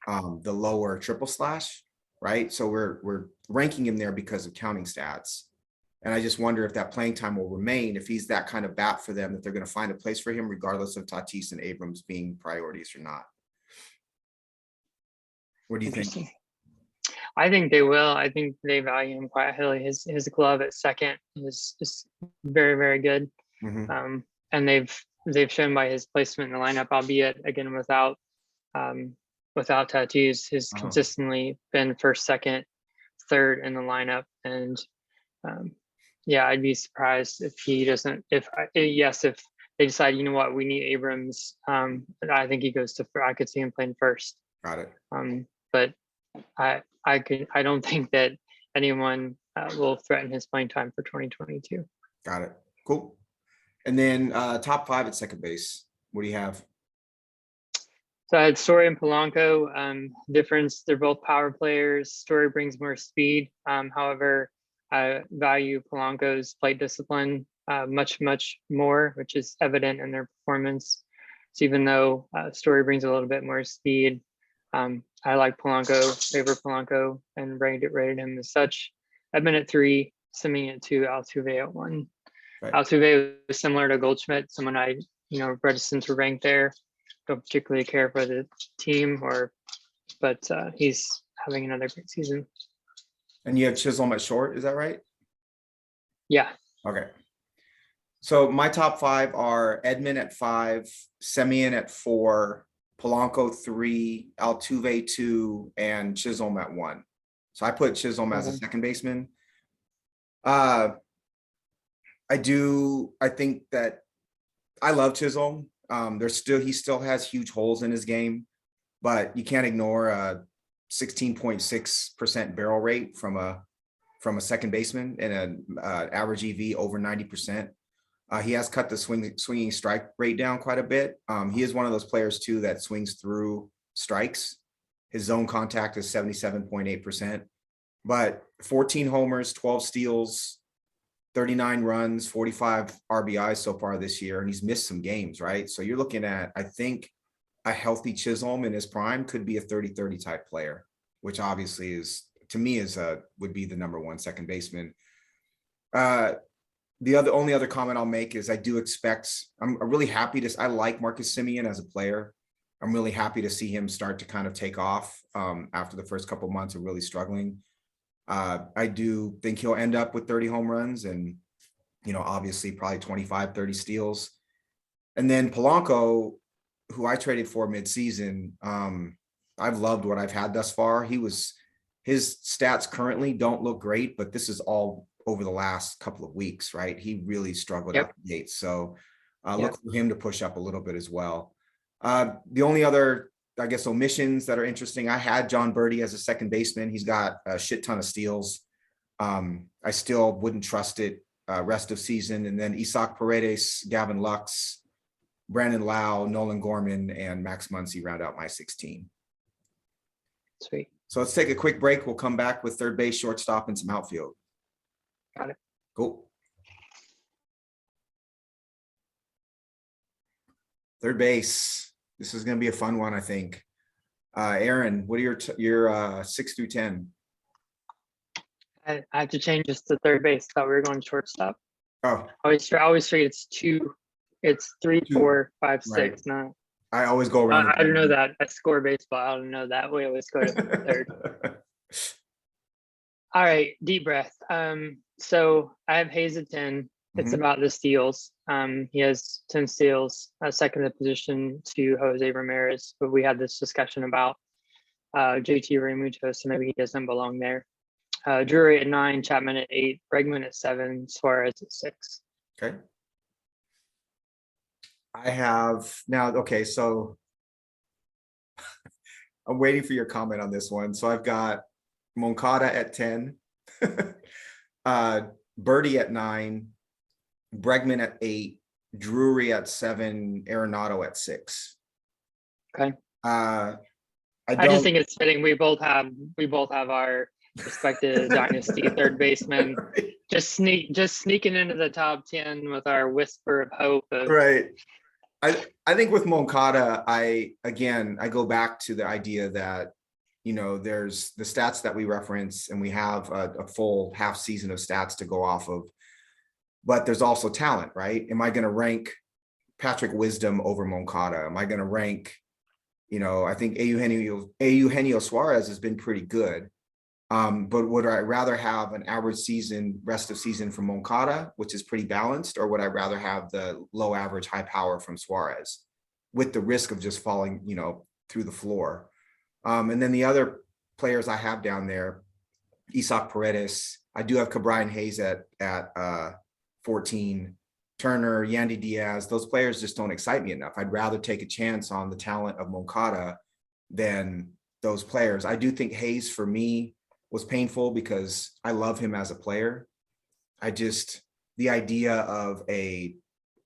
A: the lower triple slash, right? So we're ranking him there because of counting stats. And I just wonder if that playing time will remain, if he's that kind of bat for them, that they're going to find a place for him, regardless of Tatis and Abrams being priorities or not. What do you think?
B: I think they will. I think they value him quite highly. His glove at second is very, very good. And they've shown by his placement in the lineup, albeit again without Tatis, has consistently been first, second, third in the lineup. And yeah, I'd be surprised if he doesn't. If they decide, you know what, we need Abrams, I think he goes to. I could see him playing first.
A: Got it.
B: But I don't think that anyone will threaten his playing time for 2022.
A: Got it. Cool. And then top 5 at second base. What do you have?
B: So I had Story and Polanco. Difference, they're both power players. Story brings more speed. However, I value Polanco's plate discipline much more, which is evident in their performance. So even though Story brings a little bit more speed, I like Polanco, favor Polanco, and rated him as such. I've been at 3, Semien at 2, Altuve at 1. Right. Altuve was similar to Goldschmidt, someone I reticent to rank there. Don't particularly care for the team, but he's having another great season.
A: And you have Chisholm at short, is that right?
B: Yeah.
A: Okay. So my top 5 are Edman at 5, Semien at 4, Polanco 3, Altuve 2, and Chisholm at 1. So I put Chisholm as a second baseman. I think that I love Chisholm. He still has huge holes in his game, but you can't ignore a 16.6% barrel rate from a second baseman and an average EV over 90%. He has cut the swinging strike rate down quite a bit. He is one of those players too that swings through strikes. His zone contact is 77.8%, but 14 homers, 12 steals, 39 runs, 45 RBIs so far this year, and he's missed some games, right? So you're looking at, I think, a healthy Chisholm in his prime could be a 30-30 type player, which obviously is, to me, would be the number 1 second baseman. The only other comment I'll make is I'm really happy I like Marcus Semien as a player. I'm really happy to see him start to kind of take off after the first couple of months of really struggling. I do think he'll end up with 30 home runs and, obviously probably 25, 30 steals. And then Polanco, who I traded for midseason, I've loved what I've had thus far. His stats currently don't look great, but this is all over the last couple of weeks, right? He really struggled out the gate. So look for him to push up a little bit as well. The only other, I guess, omissions that are interesting, I had John Birdie as a second baseman. He's got a shit ton of steals. I still wouldn't trust it rest of season. And then Isaac Paredes, Gavin Lux, Brandon Lau, Nolan Gorman, and Max Muncy round out my 16.
B: Sweet.
A: So let's take a quick break. We'll come back with third base, shortstop, and some outfield.
B: Got it.
A: Cool. Third base. This is going to be a fun one, I think. Aaron, what are your 6 through 10?
B: I have to change this to third base. Thought we were going shortstop.
A: Oh,
B: I always say it's 2. It's 3, 4, 5, 6.
A: Right.
B: No,
A: I always go around.
B: I don't know that. I score baseball. I don't know that. We always go to third. All right, deep breath. So I have Hayes at 10. It's about the steals. He has 10 steals, second in position to Jose Ramirez. But we had this discussion about JT Realmuto, so maybe he doesn't belong there. Drury at 9, Chapman at 8, Bregman at 7, Suarez at 6.
A: Okay. I have now, okay, so I'm waiting for your comment on this one. So I've got Moncada at 10, Birdie at 9, Bregman at 8, Drury at 7, Arenado at 6.
B: Okay.
A: I
B: just think it's fitting. We both have our respective dynasty third baseman.
A: Right.
B: Just sneaking into the top 10 with our whisper of hope.
A: Right. I think with Moncada, I go back to the idea that, there's the stats that we reference and we have a full half season of stats to go off of, but there's also talent, right? Am I going to rank Patrick Wisdom over Moncada? Am I going to rank, I think Eugenio Suarez has been pretty good. But would I rather have an average season, rest of season from Moncada, which is pretty balanced, or would I rather have the low average, high power from Suarez with the risk of just falling, through the floor? And then the other players I have down there, Isaac Paredes, I do have Ke'Bryan Hayes at 14, Turner, Yandy Diaz. Those players just don't excite me enough. I'd rather take a chance on the talent of Moncada than those players. I do think Hayes, for me, was painful because I love him as a player. The idea of a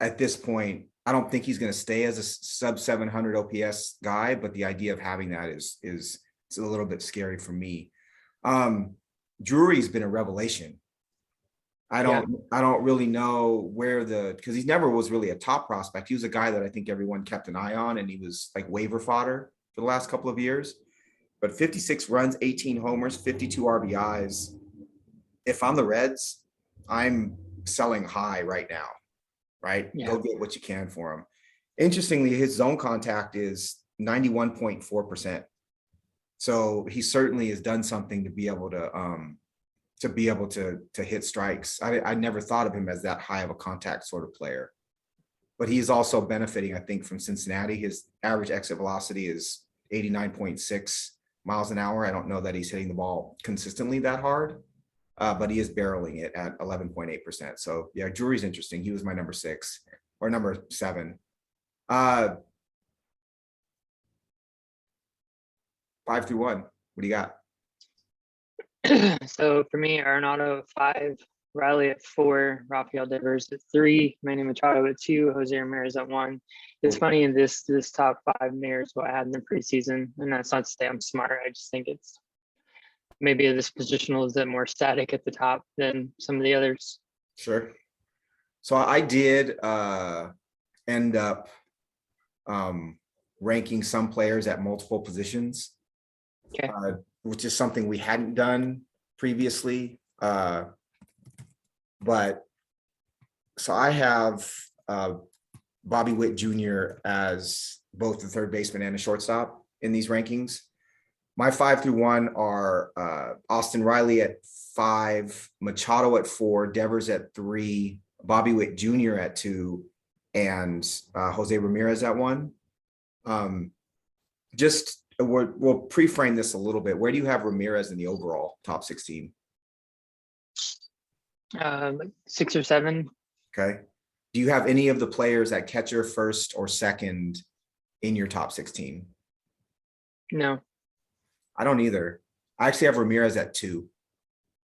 A: at this point, I don't think he's going to stay as a sub 700 OPS guy, but the idea of having that is it's a little bit scary for me. Drury's been a revelation. I don't really know where because he never was really a top prospect. He was a guy that I think everyone kept an eye on, and he was like waiver fodder for the last couple of years. But 56 runs, 18 homers, 52 RBIs. If I'm the Reds, I'm selling high right now, right?
B: Yeah.
A: Go get what you can for him. Interestingly, his zone contact is 91.4%. So he certainly has done something to be able to hit strikes. I never thought of him as that high of a contact sort of player, but he's also benefiting, I think, from Cincinnati. His average exit velocity is 89.6 miles an hour. I don't know that he's hitting the ball consistently that hard, but he is barreling it at 11.8%. So yeah, Drury's interesting. He was my number 6 or number 7. 5 through 1. What do you got?
B: So for me, Arenado at 5, Riley at 4, Rafael Devers at 3, Manny Machado at 2, Jose Ramirez at 1. It's funny, in this top 5 mirrors what I had in the preseason, and that's not to say I'm smart. I just think it's maybe this positional is a bit more static at the top than some of the others.
A: Sure. So I did end up ranking some players at multiple positions.
B: Okay.
A: Which is something we hadn't done previously. But so I have Bobby Witt Jr. as both the third baseman and a shortstop in these rankings. My 5 through 1 are Austin Riley at 5, Machado at 4, Devers at 3, Bobby Witt Jr. at 2, and Jose Ramirez at 1. We'll pre-frame this a little bit. Where do you have Ramirez in the overall top 16?
B: Like 6 or 7.
A: Okay. Do you have any of the players at catcher, first, or second in your top 16?
B: No.
A: I don't either. I actually have Ramirez at 2,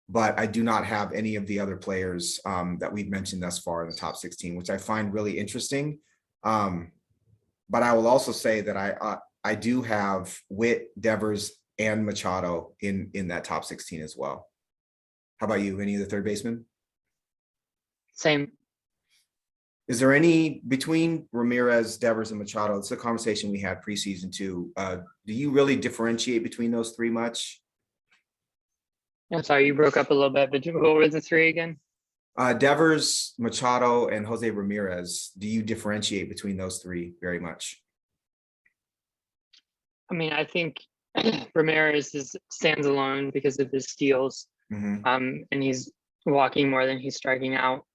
A: but I do not have any of the other players that we've mentioned thus far in the top 16, which I find really interesting. But I will also say that I do have Witt, Devers, and Machado in that top 16 as well. How about you? Any of the third basemen?
B: Same.
A: Is there any between Ramirez, Devers, and Machado? It's a conversation we had preseason too. Do you really differentiate between those 3 much?
B: I'm sorry, you broke up a little bit, but what were the 3 again?
A: Devers, Machado, and Jose Ramirez. Do you differentiate between those 3 very much?
B: I mean, I think Ramirez stands alone because of his steals, and he's walking more than he's striking out.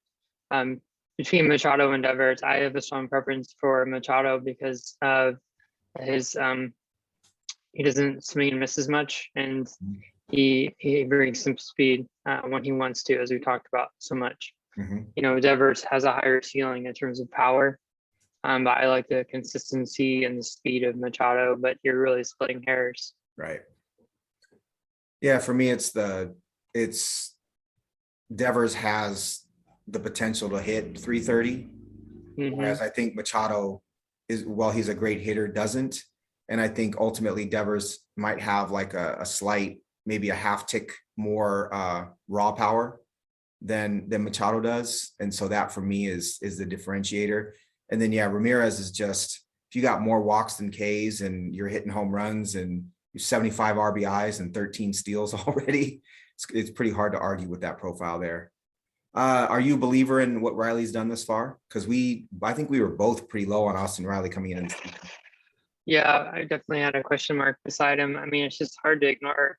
B: Between Machado and Devers, I have a strong preference for Machado because of his he doesn't swing and miss as much, and he brings some speed when he wants to, as we talked about so much. You know, Devers has a higher ceiling in terms of power. But I like the consistency and the speed of Machado, but you're really splitting hairs.
A: Right. Yeah, for me, it's Devers has the potential to hit 330, whereas I think Machado while he's a great hitter, doesn't. And I think ultimately Devers might have like a slight, maybe a half tick more raw power than Machado does. And so that for me is the differentiator. And then, yeah, Ramirez is just, if you got more walks than Ks and you're hitting home runs and you're 75 RBIs and 13 steals already, it's pretty hard to argue with that profile there. Are you a believer in what Riley's done this far? Because I think we were both pretty low on Austin Riley coming in.
B: Yeah, I definitely had a question mark beside him. I mean, it's just hard to ignore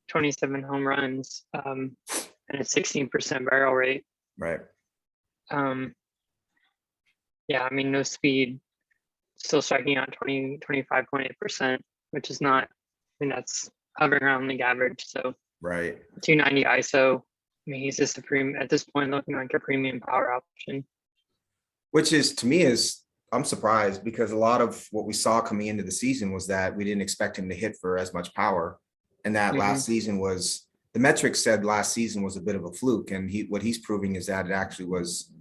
B: 27 home runs and a 16% barrel rate.
A: Right.
B: Yeah, I mean, no speed, still striking out 25.8%, which is not, I mean, that's hovering around league average. So
A: right.
B: 290 ISO. I mean, he's just at this point looking like a premium power option. Which
A: is, to me, I'm surprised because a lot of what we saw coming into the season was that we didn't expect him to hit for as much power. And that last season the metrics said last season was a bit of a fluke. And what he's proving is that it actually was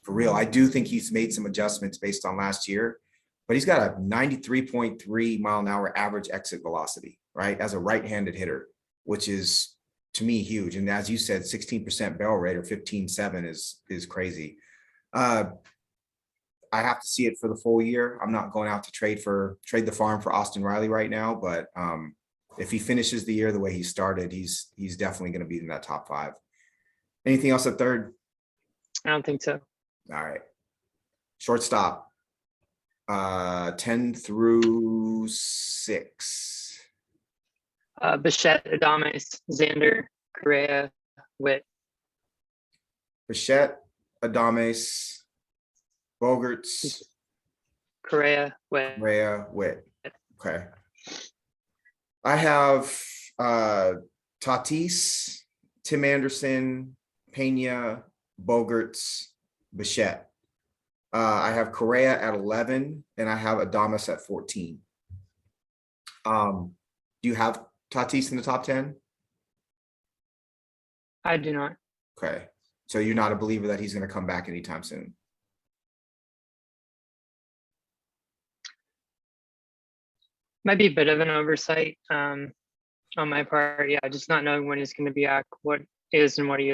A: for real. I do think he's made some adjustments based on last year, but he's got a 93.3 mile an hour average exit velocity, right? As a right-handed hitter, which is to me huge. And as you said, 16% barrel rate or 15.7 is crazy. I have to see it for the full year. I'm not going out to trade the farm for Austin Riley right now, but if he finishes the year the way he started, he's definitely going to be in that top 5. Anything else at third?
B: I don't think so.
A: All right. Shortstop. 10 through 6.
B: Bichette, Adames, Xander, Correa, Witt.
A: Bichette, Adames, Bogarts,
B: Correa, Witt.
A: Okay. I have Tatis, Tim Anderson, Pena, Bogarts, Bichette. I have Correa at 11, and I have Adames at 14. Do you have Tatis in the top 10?
B: I do not.
A: Okay. So you're not a believer that he's going to come back anytime soon?
B: Might be a bit of an oversight on my part. Yeah, just not knowing when he's going to be back, what is and what he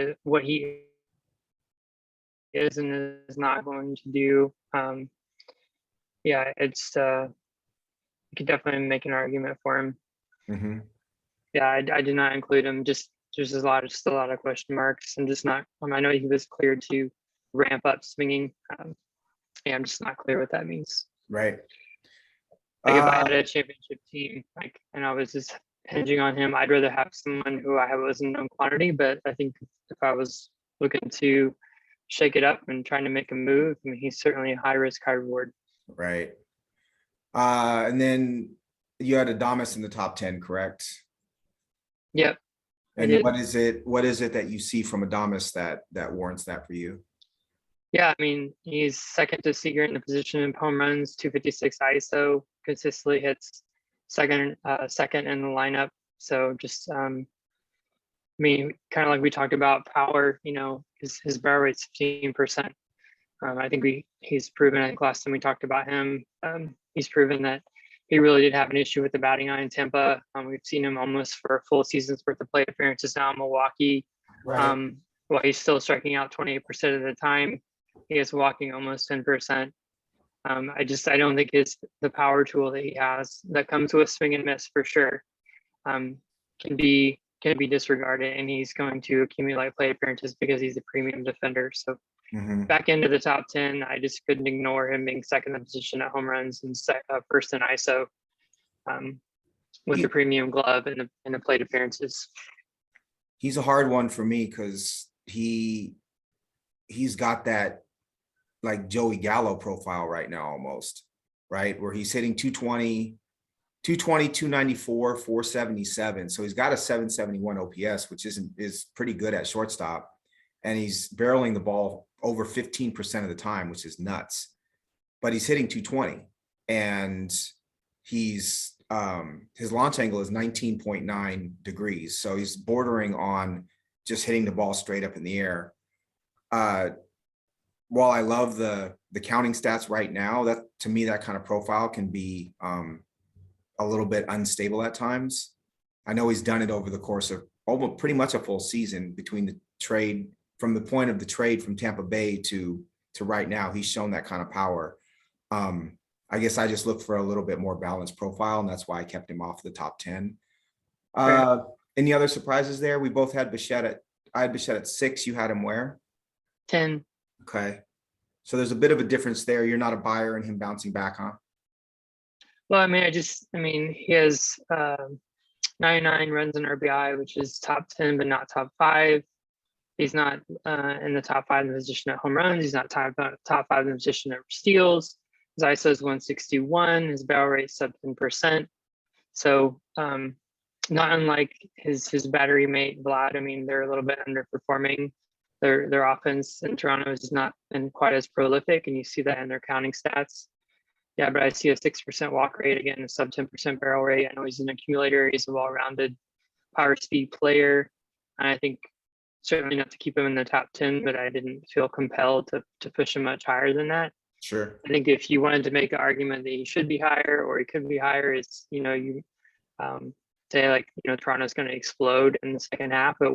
B: is and is not going to do. Yeah, it's you could definitely make an argument for him.
A: Mm-hmm.
B: Yeah, I did not include him. Just there's a lot of question marks. I'm just not. I know he was cleared to ramp up swinging. Yeah, I'm just not clear what that means.
A: Right.
B: Like if I had a championship team, like, and I was just hinging on him, I'd rather have someone who I have was in known quantity. But I think if I was looking to shake it up and trying to make a move, I mean, he's certainly a high risk, high reward.
A: Right. And then you had Adames in the top 10, correct?
B: Yep.
A: And what is it that you see from Adames that warrants that for you?
B: Yeah, I mean, he's second to Seager in the position in home runs, 256 ISO, consistently hits second in the lineup. So just, I mean, kind of like we talked about power, you know, his barrel rate's 15%. I think he's proven, I think last time we talked about him, he's proven that he really did have an issue with the batting eye in Tampa. We've seen him almost for a full season's worth of plate appearances now in Milwaukee. Right. While he's still striking out 28% of the time, he is walking almost 10%. I don't think the power tool that he has that comes with swing and miss for sure can be disregarded, and he's going to accumulate plate appearances because he's a premium defender. So back into the top 10, I just couldn't ignore him being second in the position at home runs and first in ISO with the premium glove and the plate appearances.
A: He's a hard one for me because he's got that like Joey Gallo profile right now almost, right? Where he's hitting 220, 294, 477. So he's got a 771 OPS, which is pretty good at shortstop. And he's barreling the ball over 15% of the time, which is nuts. But he's hitting 220, and he's his launch angle is 19.9 degrees. So he's bordering on just hitting the ball straight up in the air. While I love the counting stats right now, that to me, that kind of profile can be a little bit unstable at times. I know he's done it over the course of almost pretty much a full season between the trade, from the point of the trade from Tampa Bay to right now. He's shown that kind of power. I guess I just look for a little bit more balanced profile, and that's why I kept him off the top 10. Any other surprises there? We both had Bichette I had Bichette at 6. You had him where?
B: 10.
A: Okay. So there's a bit of a difference there. You're not a buyer in him bouncing back, huh?
B: Well, I mean, he has 99 runs in RBI, which is top 10, but not top 5. He's not in the top 5 in the position at home runs. He's not top 5 in the position at steals. His ISO is 161. His barrel rate sub 10%. So not unlike his battery mate Vlad. I mean, they're a little bit underperforming. Their offense in Toronto has not been quite as prolific, and you see that in their counting stats. Yeah, but I see a 6% walk rate, again, a sub 10% barrel rate. I know he's an accumulator. He's a well-rounded power speed player. And I think certainly not to keep him in the top 10, but I didn't feel compelled to push him much higher than that.
A: Sure.
B: I think if you wanted to make an argument that he should be higher or he could be higher, it's, you say like, Toronto's going to explode in the second half, but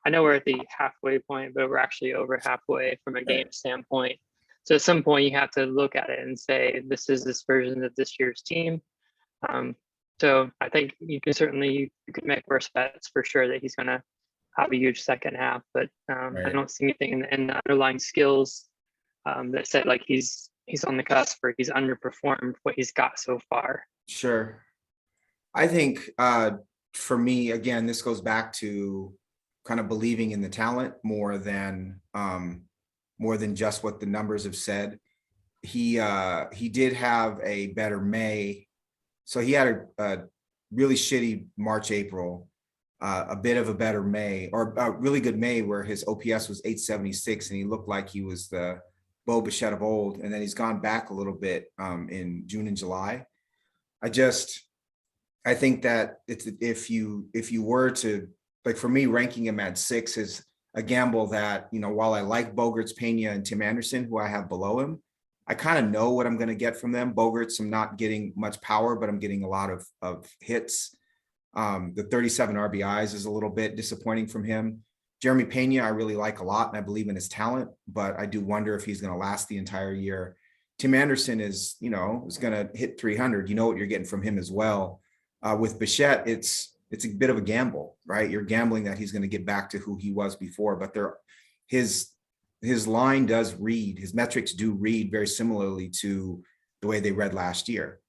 B: I know we're at the halfway point, but we're actually over halfway from a game standpoint. So at some point you have to look at it and say, this is this version of this year's team. So I think you could make worse bets for sure that he's going to have a huge second half, but I don't see anything in the underlying skills that said like he's on the cusp or he's underperformed what he's got so far.
A: Sure. I think for me, again, this goes back to kind of believing in the talent more than just what the numbers have said. He did have a better May. So he had a really shitty March, April, a bit of a better May, or a really good May where his OPS was 876 and he looked like he was the Bo Bichette of old. And then he's gone back a little bit in June and July. I think that it's, if you were to, like, for me, ranking him at 6 is a gamble that, while I like Bogaerts, Pena, and Tim Anderson, who I have below him, I kind of know what I'm going to get from them. Bogaerts, I'm not getting much power, but I'm getting a lot of hits. The 37 RBIs is a little bit disappointing from him. Jeremy Pena, I really like a lot, and I believe in his talent, but I do wonder if he's going to last the entire year. Tim Anderson is going to hit 300. You know what you're getting from him as well. With Bichette, it's a bit of a gamble, right? You're gambling that he's going to get back to who he was before, but his line does read, his metrics do read very similarly to the way they read last year.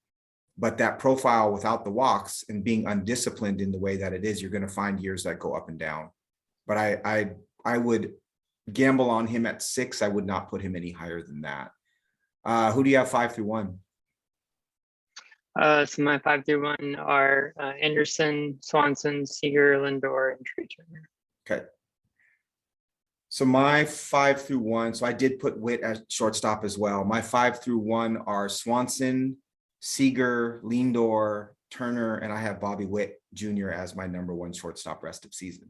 A: But that profile without the walks and being undisciplined in the way that it is, you're going to find years that go up and down. But I would gamble on him at 6. I would not put him any higher than that. Who do you have 5 through 1?
B: So my 5 through 1 are Anderson, Swanson, Seager, Lindor, and Trey Turner.
A: Okay. So my 5 through 1, so I did put Witt as shortstop as well. My 5 through 1 are Swanson, Seager, Lindor, Turner, and I have Bobby Witt Jr. as my number 1 shortstop rest of season.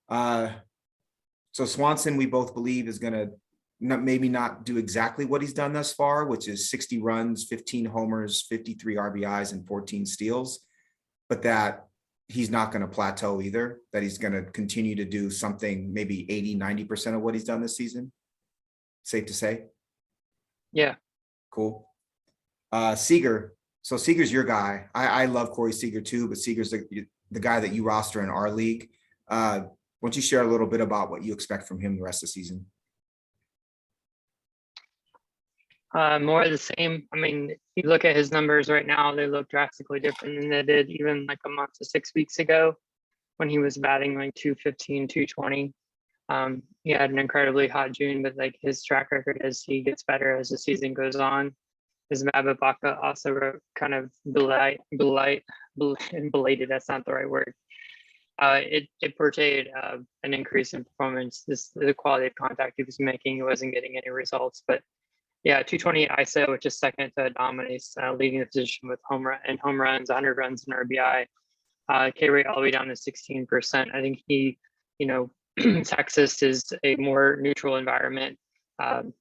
A: So Swanson, we both believe, is going to maybe not do exactly what he's done thus far, which is 60 runs, 15 homers, 53 RBIs, and 14 steals, but that he's not going to plateau either, that he's going to continue to do something, maybe 80-90% of what he's done this season. Safe to say?
B: Yeah.
A: Cool. Seager. So Seager's your guy. I love Corey Seager too, but Seager's the guy that you roster in our league. Why don't you share a little bit about what you expect from him the rest of the season?
B: More of the same. I mean, you look at his numbers right now, they look drastically different than they did even like a month to 6 weeks ago when he was batting like 215, 220. He had an incredibly hot June, but like his track record is he gets better as the season goes on. His BABIP also kind of belated, that's not the right word. It portrayed an increase in performance. The quality of contact he was making, he wasn't getting any results, but yeah, 228 ISO, which is second to Domini's, leading the position with home runs, 100 runs and RBI. K rate all the way down to 16%. I think he, Texas is a more neutral environment.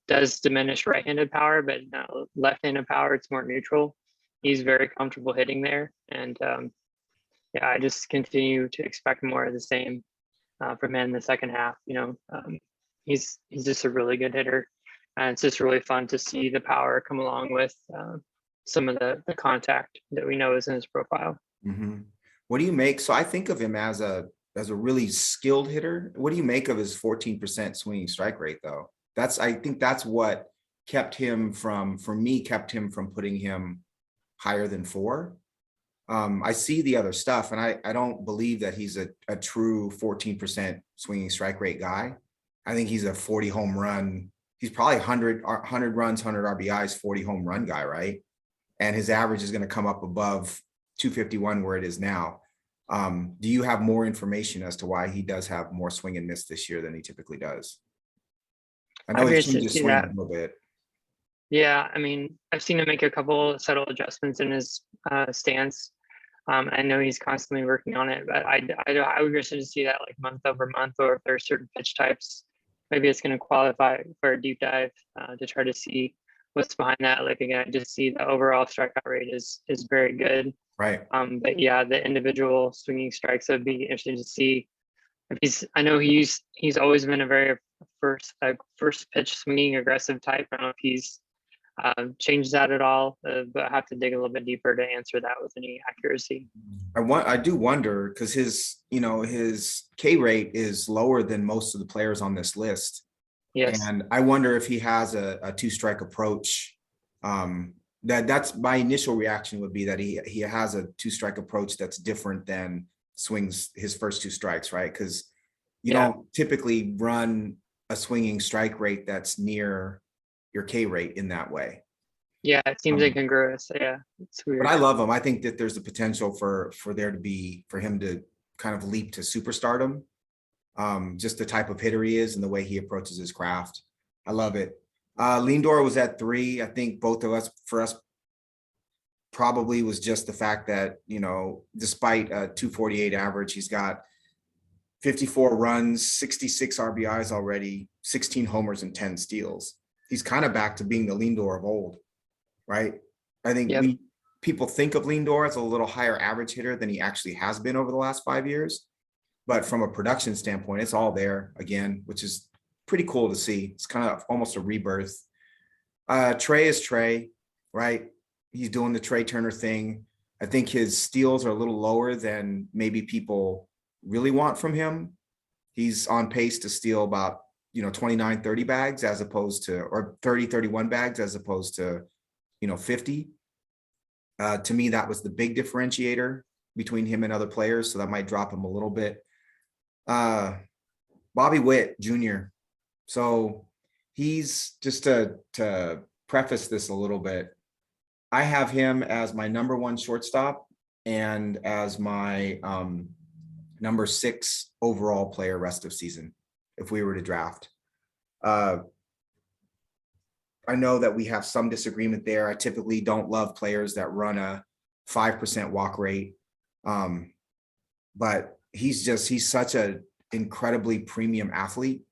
B: Does diminish right-handed power, but left-handed power, it's more neutral. He's very comfortable hitting there, and yeah, I just continue to expect more of the same from him in the second half. He's just a really good hitter. And it's just really fun to see the power come along with some of the contact that we know is in his profile.
A: Mm-hmm. What do you make? So I think of him as a really skilled hitter. What do you make of his 14% swinging strike rate, though? I think that's what kept him from putting him higher than 4. I see the other stuff, and I don't believe that he's a true 14% swinging strike rate guy. I think he's a 40 home run. He's probably 100 runs, 100 RBIs, 40 home run guy, right? And his average is going to come up above 251 where it is now. Do you have more information as to why he does have more swing and miss this year than he typically does? I know he's changed his swing a little bit.
B: Yeah, I mean, I've seen him make a couple subtle adjustments in his stance. I know he's constantly working on it, but I would be interested to see that like month over month, or if there are certain pitch types. Maybe it's going to qualify for a deep dive to try to see what's behind that. Like again, I just see the overall strikeout rate is very good.
A: Right.
B: But yeah, the individual swinging strikes, would be interesting to see. If I know he's always been a very first pitch swinging aggressive type. I don't know if he's changed that at all, but I have to dig a little bit deeper to answer that with any accuracy.
A: I do wonder, because his K rate is lower than most of the players on this list.
B: Yes.
A: And I wonder if he has a two-strike approach. That's my initial reaction would be that he has a two-strike approach that's different than swings his first two strikes, right? Because you don't typically run a swinging strike rate that's near your K rate in that way.
B: Yeah, it seems incongruous. Yeah, it's weird.
A: But I love him. I think that there's the potential for him to kind of leap to superstardom. Just the type of hitter he is and the way he approaches his craft. I love it. Lindor was at 3. I think both of us, for us, probably was just the fact that, despite a 248 average, he's got 54 runs, 66 RBIs already, 16 homers and 10 steals. He's kind of back to being the Lindor of old, right? I think people think of Lindor as a little higher average hitter than he actually has been over the last 5 years. But from a production standpoint, it's all there again, which is pretty cool to see. It's kind of almost a rebirth. Trey is Trey, right? He's doing the Trey Turner thing. I think his steals are a little lower than maybe people really want from him. He's on pace to steal about, 29, 30 bags as opposed to, or 30, 31 bags as opposed to, 50. To me, that was the big differentiator between him and other players. So that might drop him a little bit. Bobby Witt Jr. So he's, just to preface this a little bit, I have him as my number 1 shortstop and as my number 6 overall player rest of season, if we were to draft. I know that we have some disagreement there. I typically don't love players that run a 5% walk rate. But he's such an incredibly premium athlete.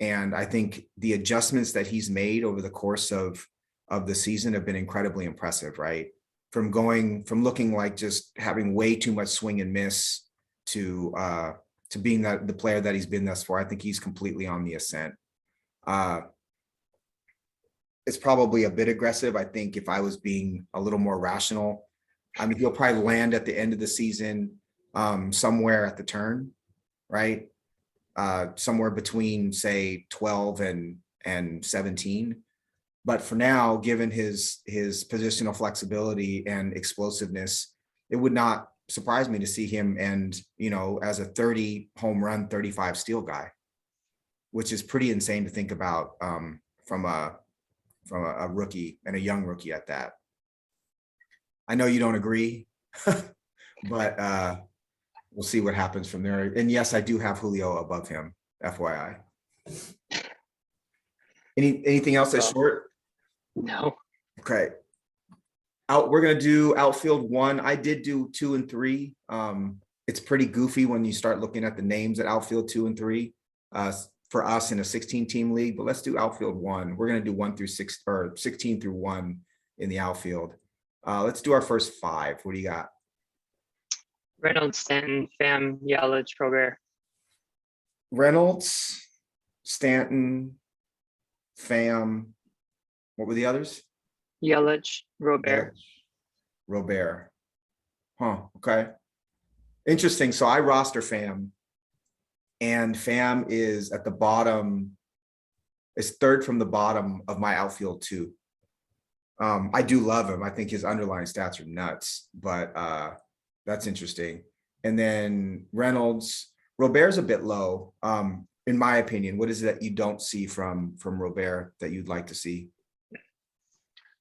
A: And I think the adjustments that he's made over the course of the season have been incredibly impressive, right? From looking like just having way too much swing and miss to being the player that he's been thus far. I think he's completely on the ascent. It's probably a bit aggressive. I think if I was being a little more rational, I mean, he'll probably land at the end of the season somewhere at the turn, right? Somewhere between, say, 12 and 17. But for now, given his positional flexibility and explosiveness, it would not surprise me to see him end, as a 30 home run, 35 steal guy, which is pretty insane to think about from a rookie, and a young rookie at that. I know you don't agree, but we'll see what happens from there. And yes, I do have Julio above him, FYI. Anything else that's short?
B: No.
A: Okay. We're gonna do outfield 1. I did do 2 and 3. It's pretty goofy when you start looking at the names at outfield 2 and 3 for us in a 16-team league. But let's do outfield 1. We're gonna do 1 through 6 or 16 through 1 in the outfield. Let's do our first 5. What do you got?
B: Reynolds, Stanton, Pham, Yelich, Robert.
A: Reynolds, Stanton, Pham. What were the others?
B: Yelich, Robert.
A: Robert. Huh. Okay. Interesting. So I roster Pham, and Pham is at the bottom. It's 3rd from the bottom of my outfield 2. I do love him. I think his underlying stats are nuts, but that's interesting. And then Reynolds, Robert's a bit low, in my opinion. What is it that you don't see from Robert that you'd like to see?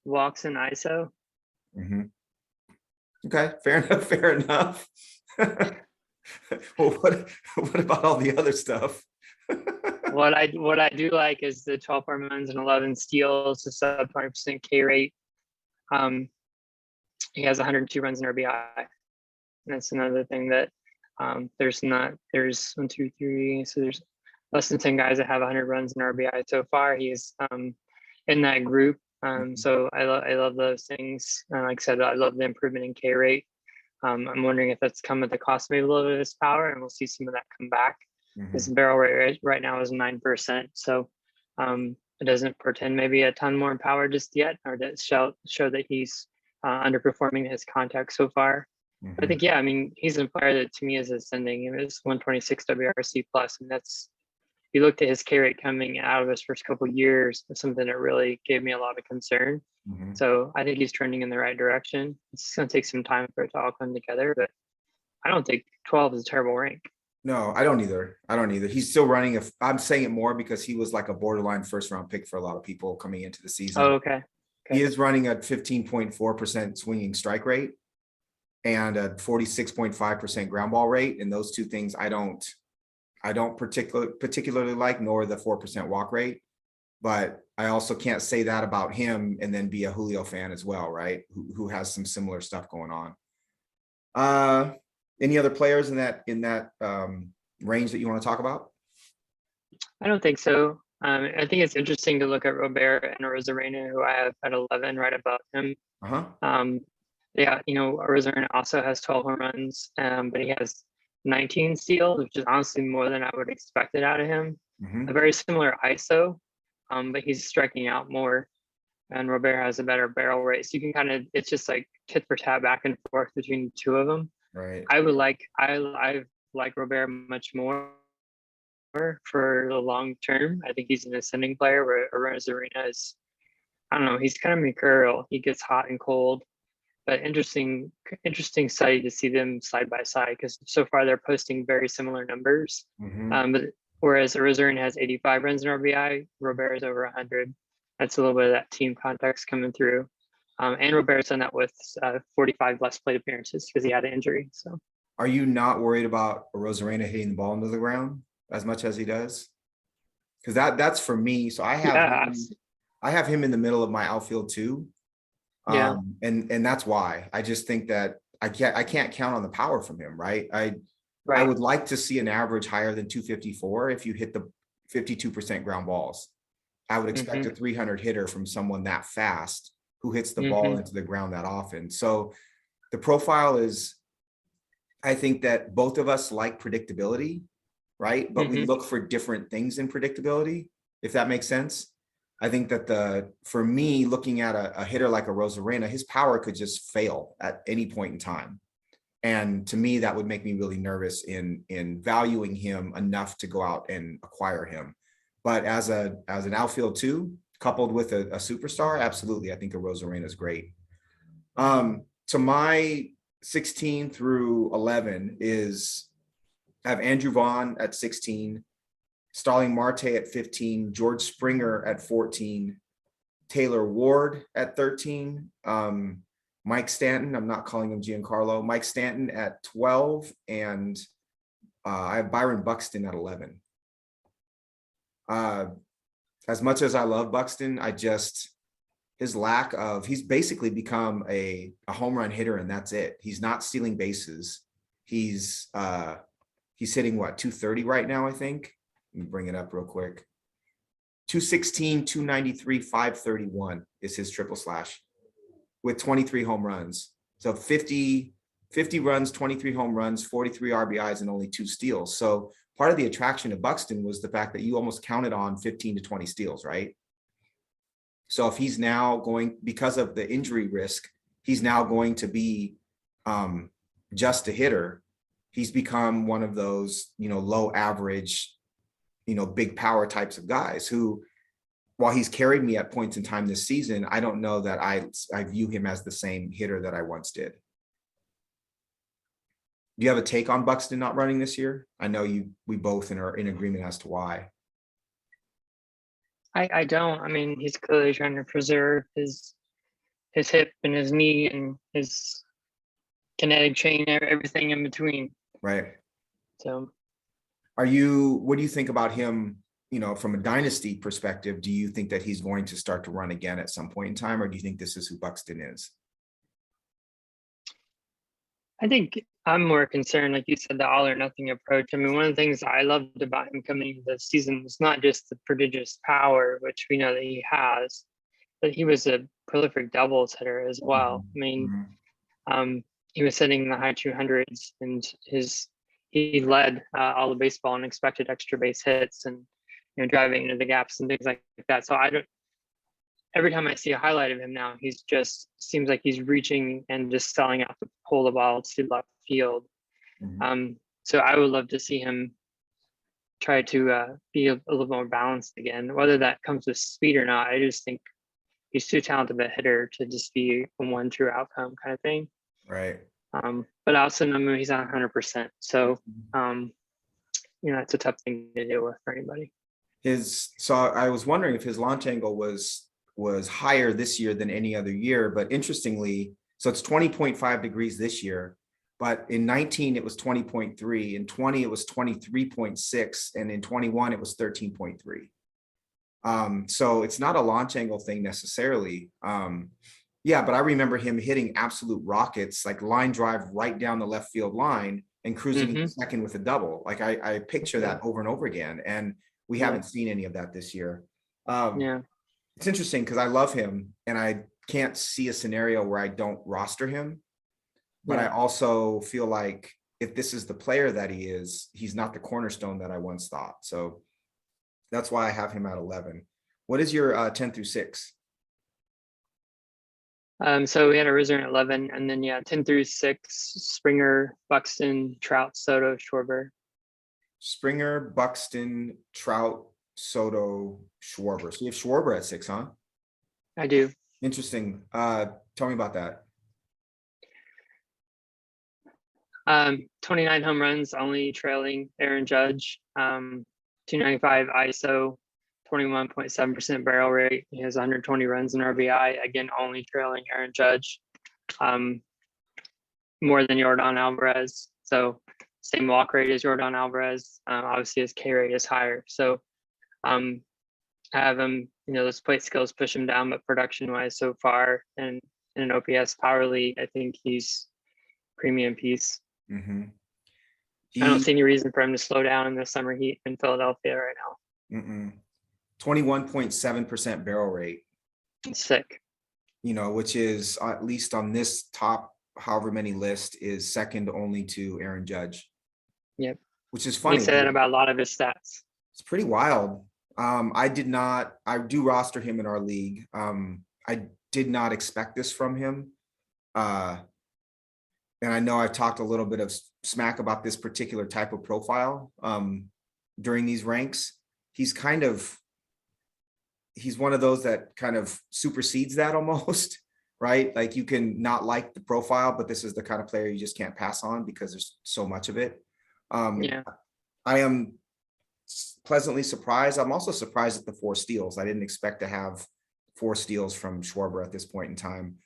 B: Walks and ISO.
A: Mm-hmm. Okay, fair enough. Fair enough. Well, what about all the other stuff?
B: What I do like is the 12 home runs and 11 steals, a sub 20% K rate. He has 102 runs in RBI. that's another thing that there's 1, 2, 3. So there's less than 10 guys that have 100 runs in RBI so far. He's in that group. So I love those things. Like I said, I love the improvement in K rate. I'm wondering if that's come at the cost of maybe a little bit of his power, and we'll see some of that come back. His barrel rate right now is 9%. So it doesn't portend maybe a ton more power just yet, or that show that he's underperforming his contact so far. But I think, yeah, I mean, he's a player that to me is ascending. It was 126 WRC plus, and that's, you looked at his K rate coming out of his first couple of years, it's something that really gave me a lot of concern. So I think he's trending in the right direction. It's going to take some time for it to all come together, but I don't think 12 is a terrible rank.
A: No, I don't either. He's still running. I'm saying it more because he was like a borderline first round pick for a lot of people coming into the season.
B: Oh, okay.
A: He is running a 15.4% swinging strike rate and a 46.5% ground ball rate. And those two things I don't particularly like, nor the 4% walk rate. But I also can't say that about him and then be a Julio fan as well, right? Who has some similar stuff going on. Any other players in that range that you want to talk about?
B: I don't think so. I think it's interesting to look at Robert and Rosarena, who I have at 11, right above him. Yeah, you know, Rosarena also has 12 home runs, but he has 19 steals, which is honestly more than I would expect it out of him. A very similar ISO, but he's striking out more. And Robert has a better barrel rate. So you can kind of, it's just like tit for tat back and forth between the two of them.
A: Right.
B: I like Robert much more for the long term. I think he's an ascending player, where Rosarena is, I don't know, he's kind of mercurial. He gets hot and cold, but interesting study to see them side by side, because so far they're posting very similar numbers. But whereas Rosarena has 85 runs in RBI, Robert is over 100. That's a little bit of that team context coming through. And Robert's done that with 45 less plate appearances because he had an injury. So,
A: are you not worried about Rosarena hitting the ball into the ground as much as he does? Because that's for me. So I have him in the middle of my outfield too. And that's why I just think that I can't count on the power from him, right? I would like to see an average higher than 254 if you hit the 52% ground balls. I would expect a 300 hitter from someone that fast who hits the ball into the ground that often. So the profile is, I think that both of us like predictability, right? But we look for different things in predictability, if that makes sense. I think that for me, looking at a hitter like a Rosarena, his power could just fail at any point in time. And to me, that would make me really nervous in valuing him enough to go out and acquire him. But as an outfield too, coupled with a superstar, absolutely, I think a Rosarena is great. So my 16 through 11 is, I have Andrew Vaughn at 16, Starling Marte at 15, George Springer at 14, Taylor Ward at 13, Mike Stanton, I'm not calling him Giancarlo, Mike Stanton at 12, and I have Byron Buxton at 11. As much as I love Buxton, he's basically become a home run hitter, and that's it. He's not stealing bases. He's hitting what, 230 right now, I think. Let me bring it up real quick. 216, 293, 531 is his triple slash with 23 home runs. So 50 runs, 23 home runs, 43 RBIs, and only 2 steals. So part of the attraction of Buxton was the fact that you almost counted on 15 to 20 steals, right? So if he's now going, because of the injury risk, he's now going to be just a hitter. He's become one of those, low average, big power types of guys who, while he's carried me at points in time this season, I don't know that I view him as the same hitter that I once did. Do you have a take on Buxton not running this year? I know we both are in agreement as to why.
B: I don't. I mean, he's clearly trying to preserve his hip and his knee and his kinetic chain, everything in between.
A: Right.
B: So,
A: what do you think about him, from a dynasty perspective? Do you think that he's going to start to run again at some point in time, or do you think this is who Buxton is?
B: I think I'm more concerned, like you said, the all or nothing approach. I mean, one of the things I loved about him coming into the season was not just the prodigious power, which we know that he has, but he was a prolific doubles hitter as well. I mean, he was sitting in the high 200s, and he led all the baseball and expected extra base hits, and driving into the gaps and things like that. So every time I see a highlight of him now, he's just seems like he's reaching and just selling out to pull the ball to left field. So I would love to see him try to be a little more balanced again. Whether that comes with speed or not, I just think he's too talented of a hitter to just be a one true outcome kind of thing.
A: Right.
B: But also, I mean, he's not 100%. So, it's a tough thing to deal with for anybody.
A: So I was wondering if his launch angle was higher this year than any other year, but interestingly, so it's 20.5 degrees this year, but in 19 it was 20.3, in 20 it was 23.6, and in 21 it was 13.3. So it's not a launch angle thing necessarily. Yeah, but I remember him hitting absolute rockets, like line drive right down the left field line and cruising into second with a double. Like I picture that over and over again, and we haven't seen any of that this year. It's interesting because I love him and I can't see a scenario where I don't roster him, but I also feel like if this is the player that he is, he's not the cornerstone that I once thought. So that's why I have him at 11. What is your 10 through 6?
B: So we had a Rizzer at 11, and then 10 through 6, Springer, Buxton, Trout, Soto, Schwarber.
A: Springer, Buxton, Trout, Soto, Schwarber. So you have Schwarber at 6, huh?
B: I do.
A: Interesting. Tell me about that.
B: 29 home runs, only trailing Aaron Judge. 295 ISO, 21.7% barrel rate. He has 120 runs in RBI. Again, only trailing Aaron Judge. More than Yordan Alvarez. So same walk rate as Yordan Alvarez. Obviously his K rate is higher. So I have him, those plate skills push him down, but production wise so far and in an OPS power league, I think he's premium piece. I don't see any reason for him to slow down in the summer heat in Philadelphia right now.
A: 21.7% barrel rate.
B: It's sick.
A: Which is at least on this top however many list is second only to Aaron Judge.
B: Yep.
A: Which is funny.
B: He said that about a lot of his stats.
A: It's pretty wild. I do roster him in our league. I did not expect this from him. And I know I've talked a little bit of smack about this particular type of profile during these ranks. He's one of those that kind of supersedes that almost, right? Like you can not like the profile, but this is the kind of player you just can't pass on because there's so much of it. I am pleasantly surprised. I'm also surprised at the 4 steals. I didn't expect to have 4 steals from Schwarber at this point in time.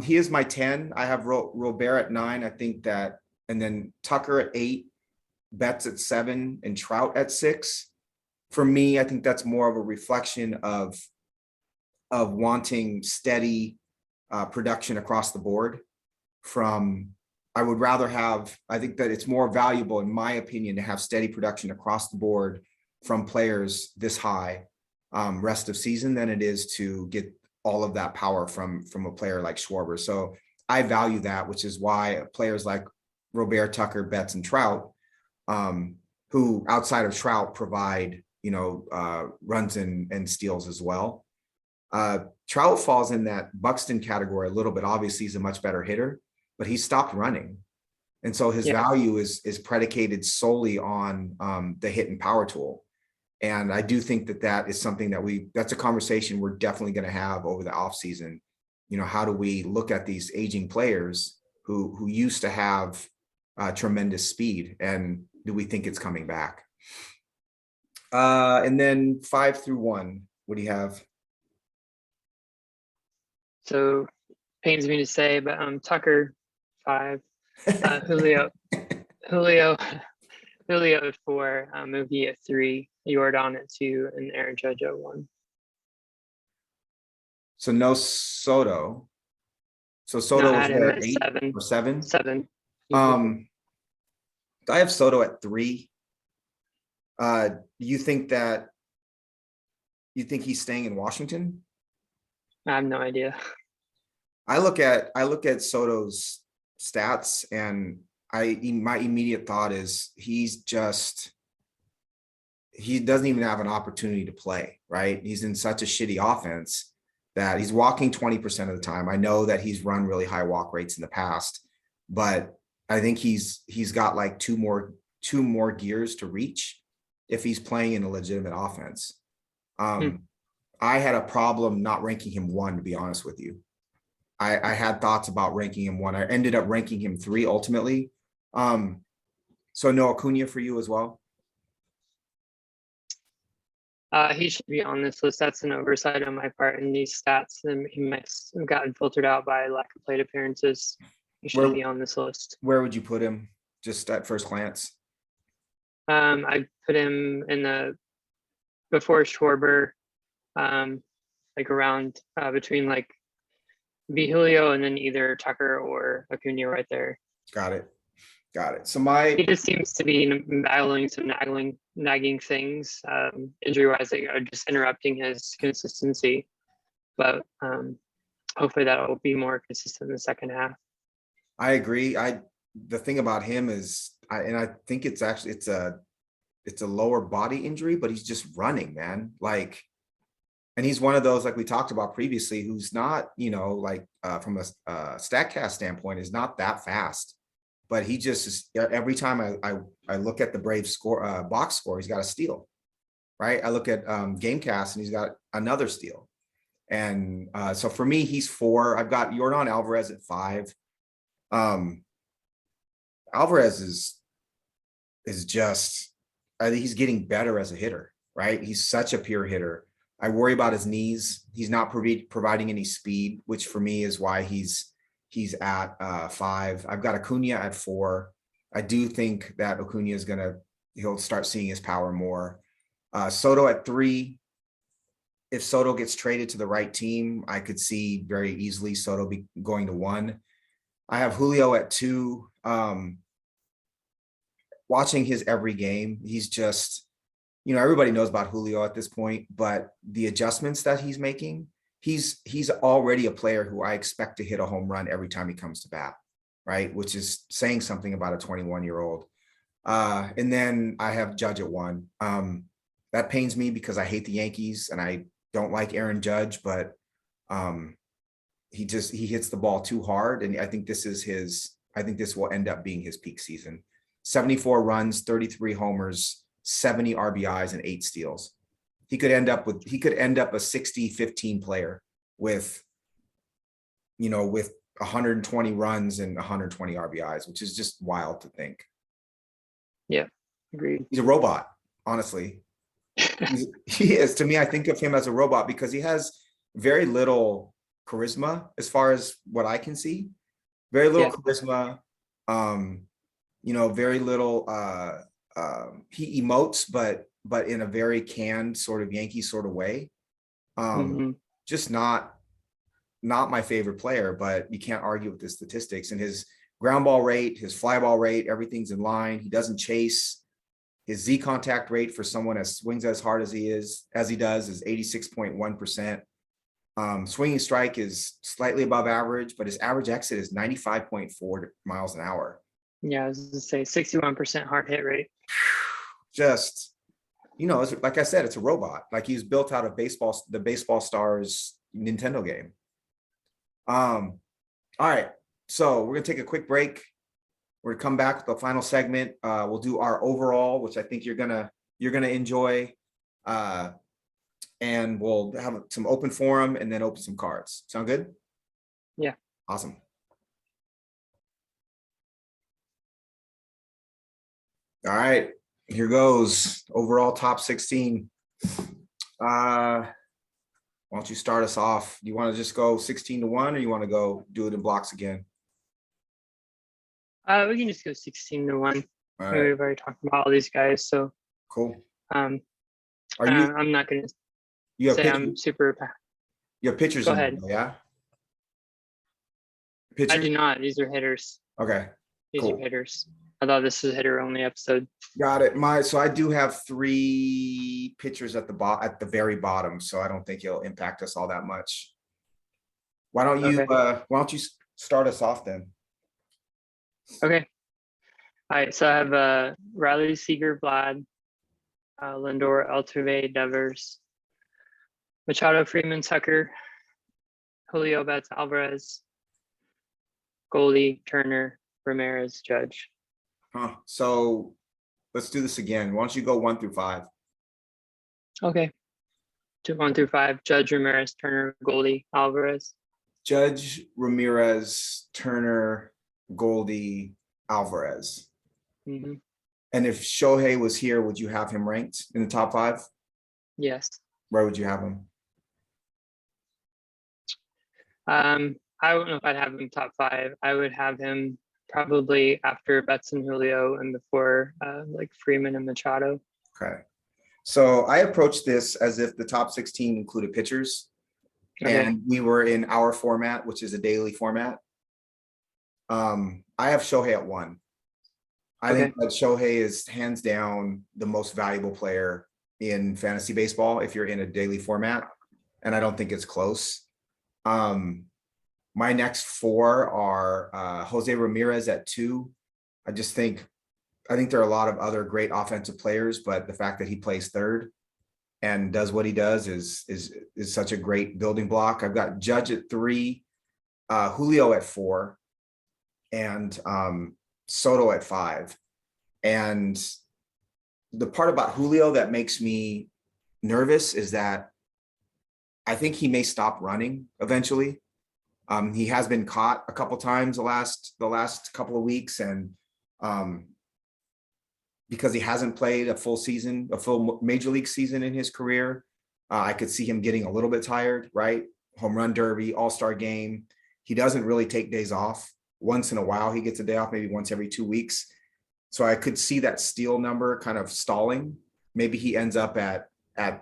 A: He is my 10. I have Robert at 9. I think that, and then Tucker at 8, Betts at 7, and Trout at 6. For me, I think that's more of a reflection of wanting steady production across the board. I would rather I think that it's more valuable, in my opinion, to have steady production across the board from players this high rest of season than it is to get all of that power from a player like Schwarber. So I value that, which is why players like Robert, Tucker, Betts, and Trout, who outside of Trout provide, runs and steals as well. Trout falls in that Buxton category a little bit. Obviously, he's a much better hitter, but he stopped running. And so his value is predicated solely on the hit and power tool. And I do think that is something that's a conversation we're definitely going to have over the off season. How do we look at these aging players who used to have tremendous speed, and do we think it's coming back? And then 5 through 1, what do you have?
B: So pains me to say, but Tucker 5, Julio at 4, Mookie at 3, Yordan at 2, and Aaron Judge at 1.
A: So no Soto. So Soto was at 8
B: 7
A: or 7?
B: 7.
A: I have Soto at 3. You think he's staying in Washington?
B: I have no idea.
A: I look at Soto's stats, and my immediate thought is he doesn't even have an opportunity to play, right? He's in such a shitty offense that he's walking 20% of the time. I know that he's run really high walk rates in the past, but I think he's got like two more gears to reach if he's playing in a legitimate offense. I had a problem not ranking him 1, to be honest with you. I had thoughts about ranking him 1. I ended up ranking him 3 ultimately. So no Acuna for you as well?
B: He should be on this list. That's an oversight on my part in these stats. And he might have gotten filtered out by lack of plate appearances. He should be on this list.
A: Where would you put him just at first glance?
B: I put him in before Schwarber, like around between like Julio and then either Tucker or Acuna right there.
A: Got it. So
B: he just seems to be battling some nagging things, injury-wise, that are just interrupting his consistency. But hopefully that will be more consistent in the second half.
A: I agree. The thing about him is, I think it's actually it's a lower body injury, but he's just running, man. Like, and he's one of those, like we talked about previously, who's not, like from a StatCast standpoint, is not that fast. But he just is, every time I look at the Braves score, box score, he's got a steal, right? I look at Gamecast and he's got another steal. And so for me, he's 4. I've got Yordan Alvarez at 5. Alvarez is just, I think he's getting better as a hitter, right? He's such a pure hitter. I worry about his knees. He's not providing any speed, which for me is why he's at 5. I've got Acuna at 4. I do think that Acuna is he'll start seeing his power more. Soto at 3. If Soto gets traded to the right team, I could see very easily Soto be going to 1. I have Julio at 2. Watching his every game, he's just, everybody knows about Julio at this point, but the adjustments that he's making, he's already a player who I expect to hit a home run every time he comes to bat, right? Which is saying something about a 21-year-old. And then I have Judge at 1. That pains me because I hate the Yankees and I don't like Aaron Judge, but he hits the ball too hard. And I think this will end up being his peak season. 74 runs, 33 homers, 70 RBIs, and 8 steals. He could end up a 60-15 player with 120 runs and 120 RBIs, which is just wild to think.
B: Yeah, agreed.
A: He's a robot, honestly. He is. To me, I think of him as a robot because he has very little charisma as far as what I can see. Very little charisma. Very little. He emotes, but in a very canned sort of Yankee sort of way. Just not my favorite player, but you can't argue with the statistics. And his ground ball rate, his fly ball rate, everything's in line. He doesn't chase. His Z contact rate for someone that swings as hard as he does is 86.1%. Swinging strike is slightly above average, but his average exit is 95.4 miles an hour.
B: Yeah, I was going to say 61% hard hit rate.
A: Just, like I said, it's a robot. Like he's built out of the Baseball Stars Nintendo game. All right, so we're gonna take a quick break. We're gonna come back with the final segment. We'll do our overall, which I think you're gonna enjoy, and we'll have some open forum and then open some cards. Sound good?
B: Yeah.
A: Awesome. All right, here goes. Overall top 16. Why don't you start us off? Do you want to just go 16-1 or you want to go do it in blocks again?
B: We can just go 16-1.
A: All right.
B: We've already talked about all these guys, so
A: cool.
B: I'm not going to say I'm super.
A: You have pitchers.
B: Go ahead.
A: Yeah. Pitchers?
B: I do not. These are hitters.
A: Okay.
B: These
A: Cool.
B: are hitters. I thought this was a hitter only episode.
A: Got it. So I do have 3 pitchers at the very bottom, so I don't think it'll impact us all that much. Why don't you start us off then?
B: Okay. All right. So I have Riley Seager, Vlad, Lindor, Altuve, Devers, Machado, Freeman, Tucker, Julio, Betts, Alvarez, Goldie, Turner, Ramirez, Judge.
A: So let's do this again. Why don't you go 1 through 5?
B: Okay. 1 through 5. Judge, Ramirez, Turner, Goldie, Alvarez.
A: Judge, Ramirez, Turner, Goldie, Alvarez.
B: Mm-hmm.
A: And if Shohei was here, would you have him ranked in the top 5?
B: Yes.
A: Where would you have him?
B: I don't know if I'd have him top 5. I would have him probably after Betts and Julio and before like Freeman and Machado.
A: Okay. So I approached this as if the top 16 included pitchers. Okay. And we were in our format, which is a daily format. I have Shohei at 1. I think that Shohei is hands down the most valuable player in fantasy baseball if you're in a daily format. And I don't think it's close. My next 4 are Jose Ramirez at 2. I think there are a lot of other great offensive players, but the fact that he plays third and does what he does is such a great building block. I've got Judge at 3, Julio at 4, and Soto at 5. And the part about Julio that makes me nervous is that I think he may stop running eventually. He has been caught a couple times the last couple of weeks, and because he hasn't played a full major league season in his career, I could see him getting a little bit tired, right? Home run derby, all-star game. He doesn't really take days off. Once in a while, he gets a day off, maybe once every 2 weeks. So I could see that steal number kind of stalling. Maybe he ends up at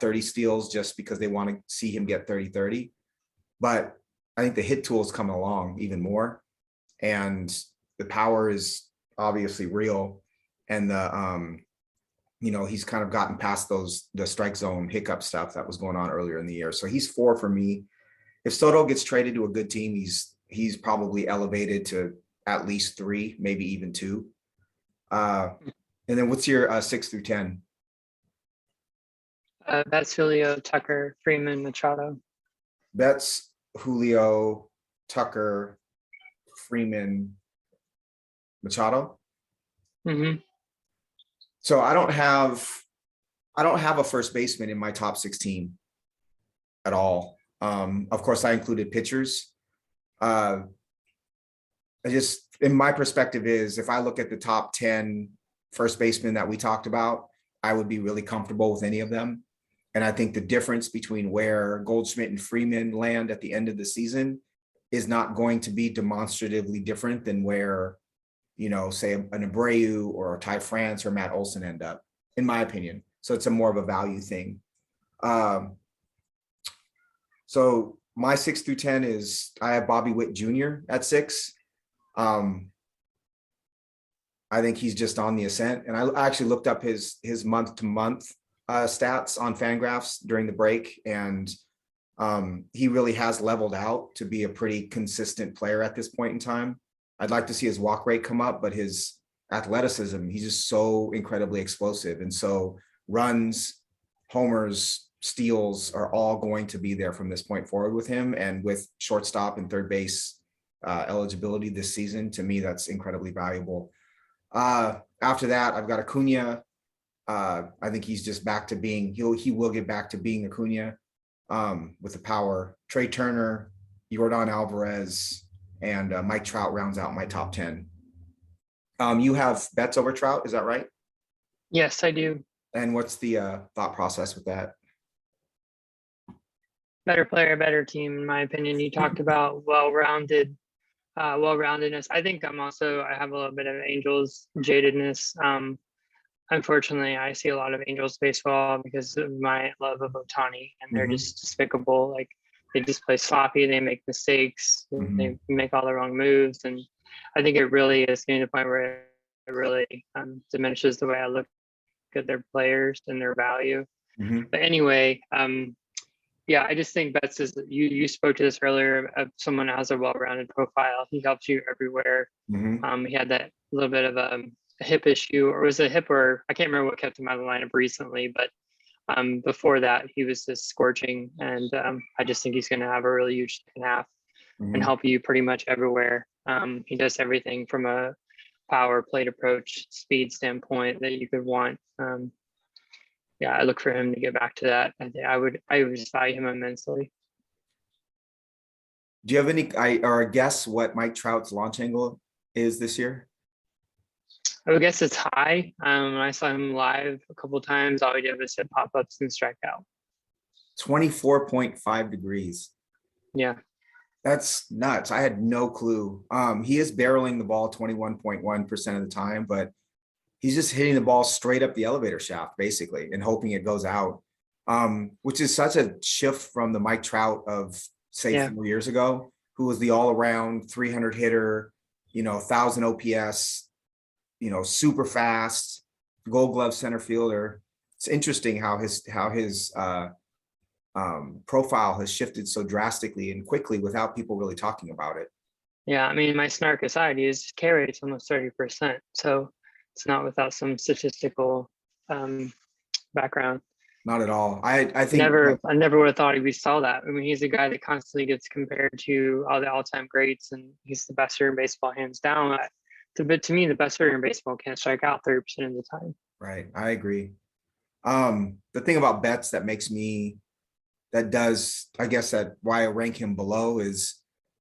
A: 30 steals just because they want to see him get 30-30. But I think the hit tool is coming along even more. And the power is obviously real. And he's kind of gotten past the strike zone hiccup stuff that was going on earlier in the year. So he's 4 for me. If Soto gets traded to a good team, he's probably elevated to at least 3, maybe even 2. And then what's your 6 through 10?
B: Betts, Julio, Tucker, Freeman, Machado.
A: Betts, Julio, Tucker, Freeman, Machado.
B: Mm-hmm.
A: So I don't have a first baseman in my top 16 at all. Of course, I included pitchers. In my perspective is if I look at the top 10 first basemen that we talked about, I would be really comfortable with any of them. And I think the difference between where Goldschmidt and Freeman land at the end of the season is not going to be demonstratively different than where, say an Abreu or a Ty France or Matt Olson end up, in my opinion. So it's more of a value thing. So my 6 through 10 is I have Bobby Witt Jr. at 6. I think he's just on the ascent. And I actually looked up his month-to-month stats on Fangraphs during the break. And he really has leveled out to be a pretty consistent player at this point in time. I'd like to see his walk rate come up, but his athleticism, he's just so incredibly explosive. And so runs, homers, steals are all going to be there from this point forward with him. And with shortstop and third base eligibility this season, to me, that's incredibly valuable. After that, I've got Acuna. I think he's just back to being, he will get back to being Acuna with the power. Trey Turner, Yordan Alvarez, and Mike Trout rounds out my top 10. You have Betts over Trout, is that right?
B: Yes, I do.
A: And what's the thought process with that?
B: Better player, better team, in my opinion. You talked about well-roundedness. I think I have a little bit of Angels jadedness. Unfortunately, I see a lot of Angels baseball because of my love of Ohtani, and they're just despicable. Like, they just play sloppy, they make mistakes, they make all the wrong moves, and I think it really is getting to the point where it really diminishes the way I look at their players and their value. But anyway, yeah, I just think Betts is, you spoke to this earlier, of someone who has a well-rounded profile. He helps you everywhere. He had that little bit of a hip issue, or was it a hip, or I can't remember what kept him out of the lineup recently, but before that he was just scorching. And I just think he's going to have a really huge second half and help you pretty much everywhere. He does everything from a power plate approach, speed standpoint that you could want. Yeah, I look for him to get back to that. I would just value him immensely.
A: Do you have any or guess what Mike Trout's launch angle is this year?
B: I would guess it's high. I saw him live a couple of times. All he did was hit pop-ups and strike out.
A: 24.5 degrees.
B: Yeah.
A: That's nuts. I had no clue. He is barreling the ball 21.1% of the time, but he's just hitting the ball straight up the elevator shaft, basically, and hoping it goes out, which is such a shift from the Mike Trout of, say, 4 years ago, who was the all-around 300 hitter, 1,000 OPS, super fast, Gold Glove center fielder. It's interesting how his profile has shifted so drastically and quickly without people really talking about it.
B: Yeah, I mean, my snark aside, his carry rate's almost 30%, so it's not without some statistical background.
A: Not at all. I think
B: I never would have thought we saw that. I mean, he's a guy that constantly gets compared to all the all-time greats, and he's the best hitter in baseball, hands down. But to me, the best hitter in baseball can't strike out 30% of the time.
A: Right, I agree. The thing about Betts that makes me, that does, I guess, that why I rank him below is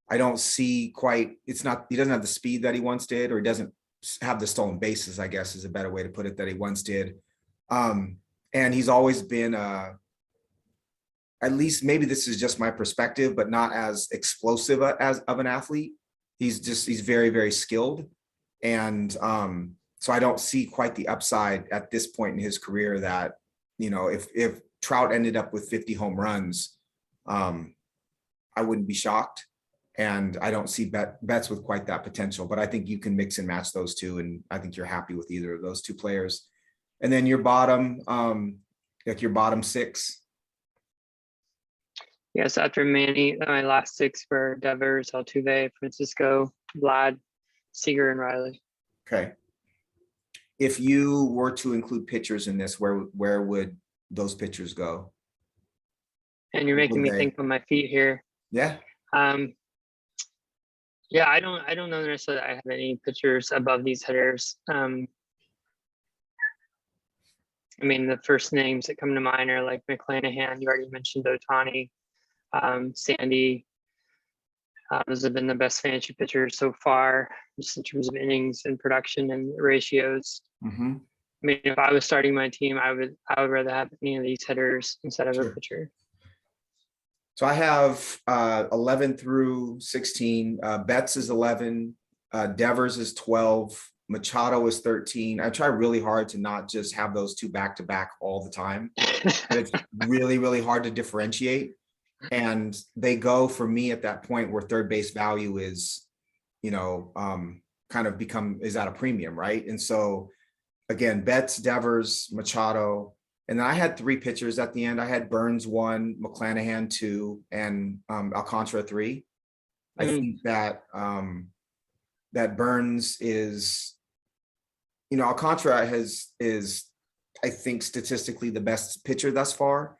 A: I don't see quite. It's not. He doesn't have the speed that he once did, or he doesn't have the stolen bases, I guess is a better way to put it, that he once did. And he's always been, at least maybe this is just my perspective, but not as explosive as of an athlete. He's very, very skilled. And so I don't see quite the upside at this point in his career that, if Trout ended up with 50 home runs, I wouldn't be shocked. And I don't see Betts with quite that potential, but I think you can mix and match those two. And I think you're happy with either of those two players. And then your bottom, your bottom six.
B: Yes, after Manny, my last six were Devers, Altuve, Francisco, Vlad, Seager, and Riley.
A: Okay. If you were to include pitchers in this, where would those pitchers go?
B: And you're making me think on my feet here.
A: Yeah.
B: Yeah, I don't know necessarily I have any pitchers above these hitters. I mean, the first names that come to mind are like McClanahan. You already mentioned Ohtani, Sandy. Those have been the best fantasy pitchers so far, just in terms of innings and production and ratios. I mean, if I was starting my team, I would rather have any of these hitters instead of a pitcher.
A: So I have 11 through 16. Betts is 11. Devers is 12. Machado is 13. I try really hard to not just have those two back to back all the time. It's really, really hard to differentiate. And they go for me at that point where third base value is, kind of is at a premium, right? And so again, Betts, Devers, Machado, and then I had three pitchers at the end. I had Burns 1, McClanahan 2, and Alcantara 3. I think that that Burns is, Alcantara is I think statistically the best pitcher thus far.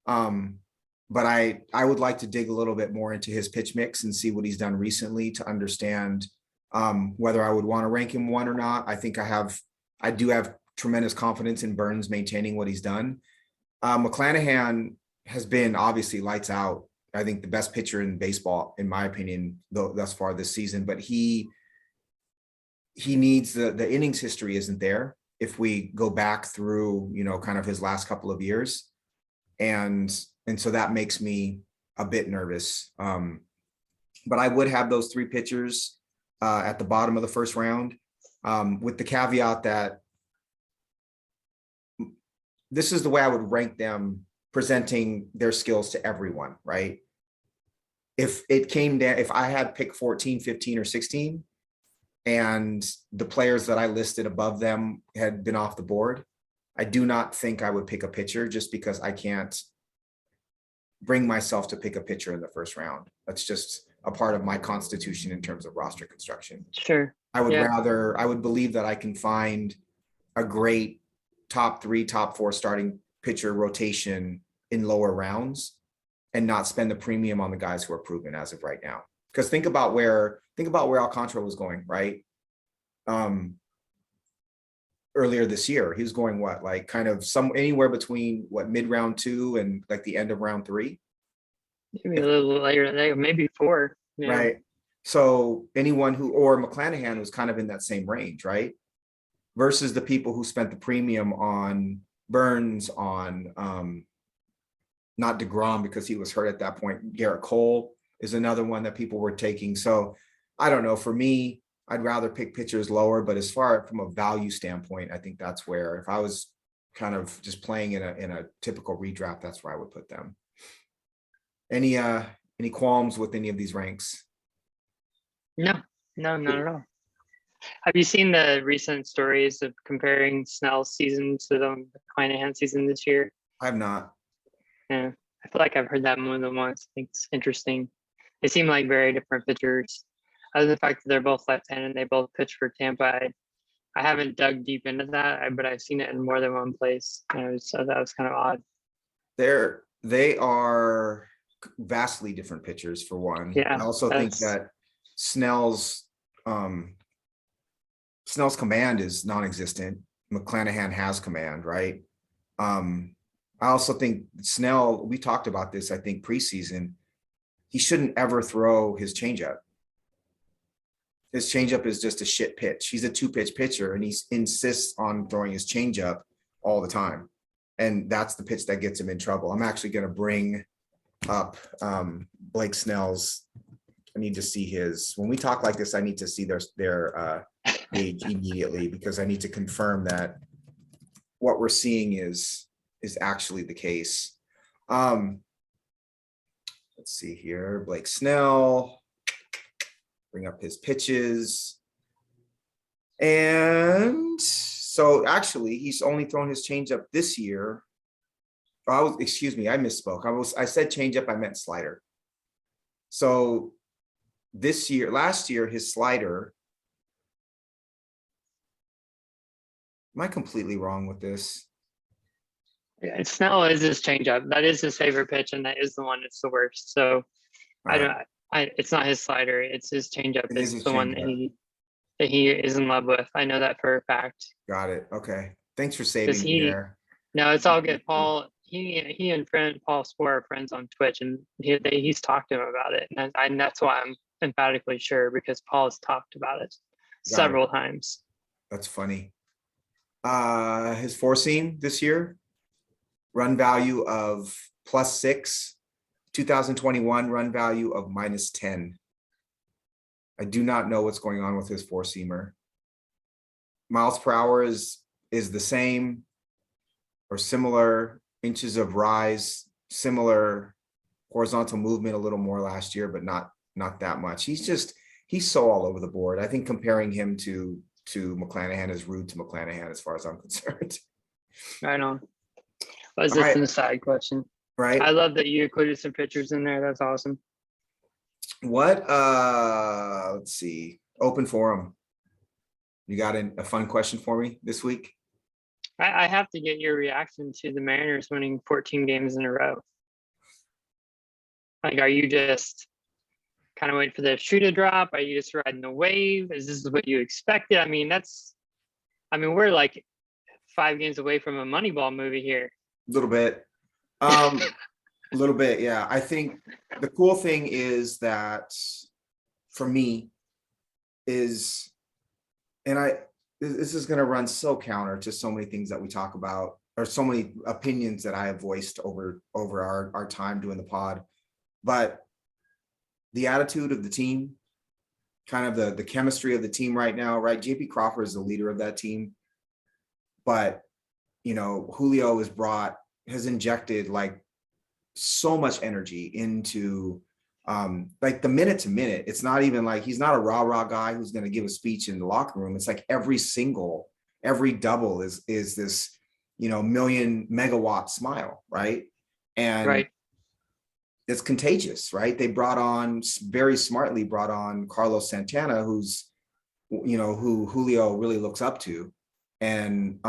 A: But I would like to dig a little bit more into his pitch mix and see what he's done recently to understand whether I would want to rank him 1 or not. I think I do have tremendous confidence in Burns maintaining what he's done. McClanahan has been obviously lights out. I think the best pitcher in baseball, in my opinion, thus far this season, but he needs the innings history isn't there if we go back through, kind of his last couple of years. And so that makes me a bit nervous. But I would have those three pitchers at the bottom of the first round, with the caveat that this is the way I would rank them, presenting their skills to everyone, right? If it came down, if I had pick 14, 15, or 16, and the players that I listed above them had been off the board, I do not think I would pick a pitcher just because I can't bring myself to pick a pitcher in the first round. That's just a part of my constitution in terms of roster construction.
B: Sure.
A: I would believe that I can find a great top 3, top 4 starting pitcher rotation in lower rounds and not spend the premium on the guys who are proven as of right now. Because think about where Alcantara was going, right? Earlier this year, he was going what, like kind of anywhere between what, mid round 2 and like the end of round 3,
B: maybe a little later, maybe 4. Yeah.
A: Right. So anyone or McClanahan was kind of in that same range, right? Versus the people who spent the premium on Burns, on not DeGrom because he was hurt at that point. Garrett Cole is another one that people were taking. So I don't know. For me, I'd rather pick pitchers lower, but as far from a value standpoint, I think that's where, if I was kind of just playing in a typical redraft, that's where I would put them. Any qualms with any of these ranks?
B: No, not at all. Have you seen the recent stories of comparing Snell's season to the McClanahan season this year?
A: I have not.
B: Yeah, I feel like I've heard that more than once. I think it's interesting. They seem like very different pitchers. Other than the fact that they're both left-handed, they both pitch for Tampa. I haven't dug deep into that, but I've seen it in more than one place. So that was kind of odd.
A: They are vastly different pitchers, for one.
B: Yeah,
A: I also think that Snell's command is non-existent. McClanahan has command, right? I also think Snell, we talked about this, I think preseason, he shouldn't ever throw his changeup. His changeup is just a shit pitch. He's a 2-pitch pitcher and he insists on throwing his changeup all the time. And that's the pitch that gets him in trouble. I'm actually going to bring up Blake Snell's. I need to see his, when we talk like this, I need to see their page immediately, because I need to confirm that what we're seeing is actually the case. Let's see here, Blake Snell, bring up his pitches. And so actually he's only thrown his changeup this year. Excuse me, I misspoke. I said changeup, I meant slider. So last year, his slider, am I completely wrong with this?
B: Yeah, Snell is his changeup. That is his favorite pitch, and that is the one that's the worst. So it's not his slider, it's his changeup. It's the one that he is in love with. I know that for a fact.
A: Got it. Okay. Thanks for saving me there.
B: No, it's all good. Paul, he and Paul Spohr are friends on Twitch, and he's talked to him about it. And that's why I'm emphatically sure, because Paul has talked about it several times.
A: That's funny. His 4-seam this year, run value of +6, 2021 run value of -10. I do not know what's going on with his 4-seamer. Miles per hour is the same or similar, inches of rise, similar horizontal movement, a little more last year, but not that much. He's so all over the board. I think comparing him to McClanahan is rude to McClanahan as far as I'm concerned.
B: Right on. Was this an aside question?
A: Right.
B: I love that you included some pictures in there. That's awesome.
A: What? Let's see. Open forum. You got a fun question for me this week?
B: I have to get your reaction to the Mariners winning 14 games in a row. Like, are you just kind of waiting for the shoe to drop? Are you just riding the wave? Is this what you expected? I mean, we're like 5 games away from a Moneyball movie here.
A: A little bit. A little bit, yeah. I think the cool thing is that for me is, this is going to run so counter to so many things that we talk about, or so many opinions that I have voiced over our time doing the pod, but the attitude of the team, kind of the chemistry of the team right now, right? JP Crawford is the leader of that team, but Julio has injected like so much energy into like the minute to minute, it's not even like he's not a rah guy who's going to give a speech in the locker room. It's like every double is this, million megawatt smile, right? And
B: Right.
A: it's contagious, right? They very smartly brought on Carlos Santana, who's, who Julio really looks up to. And,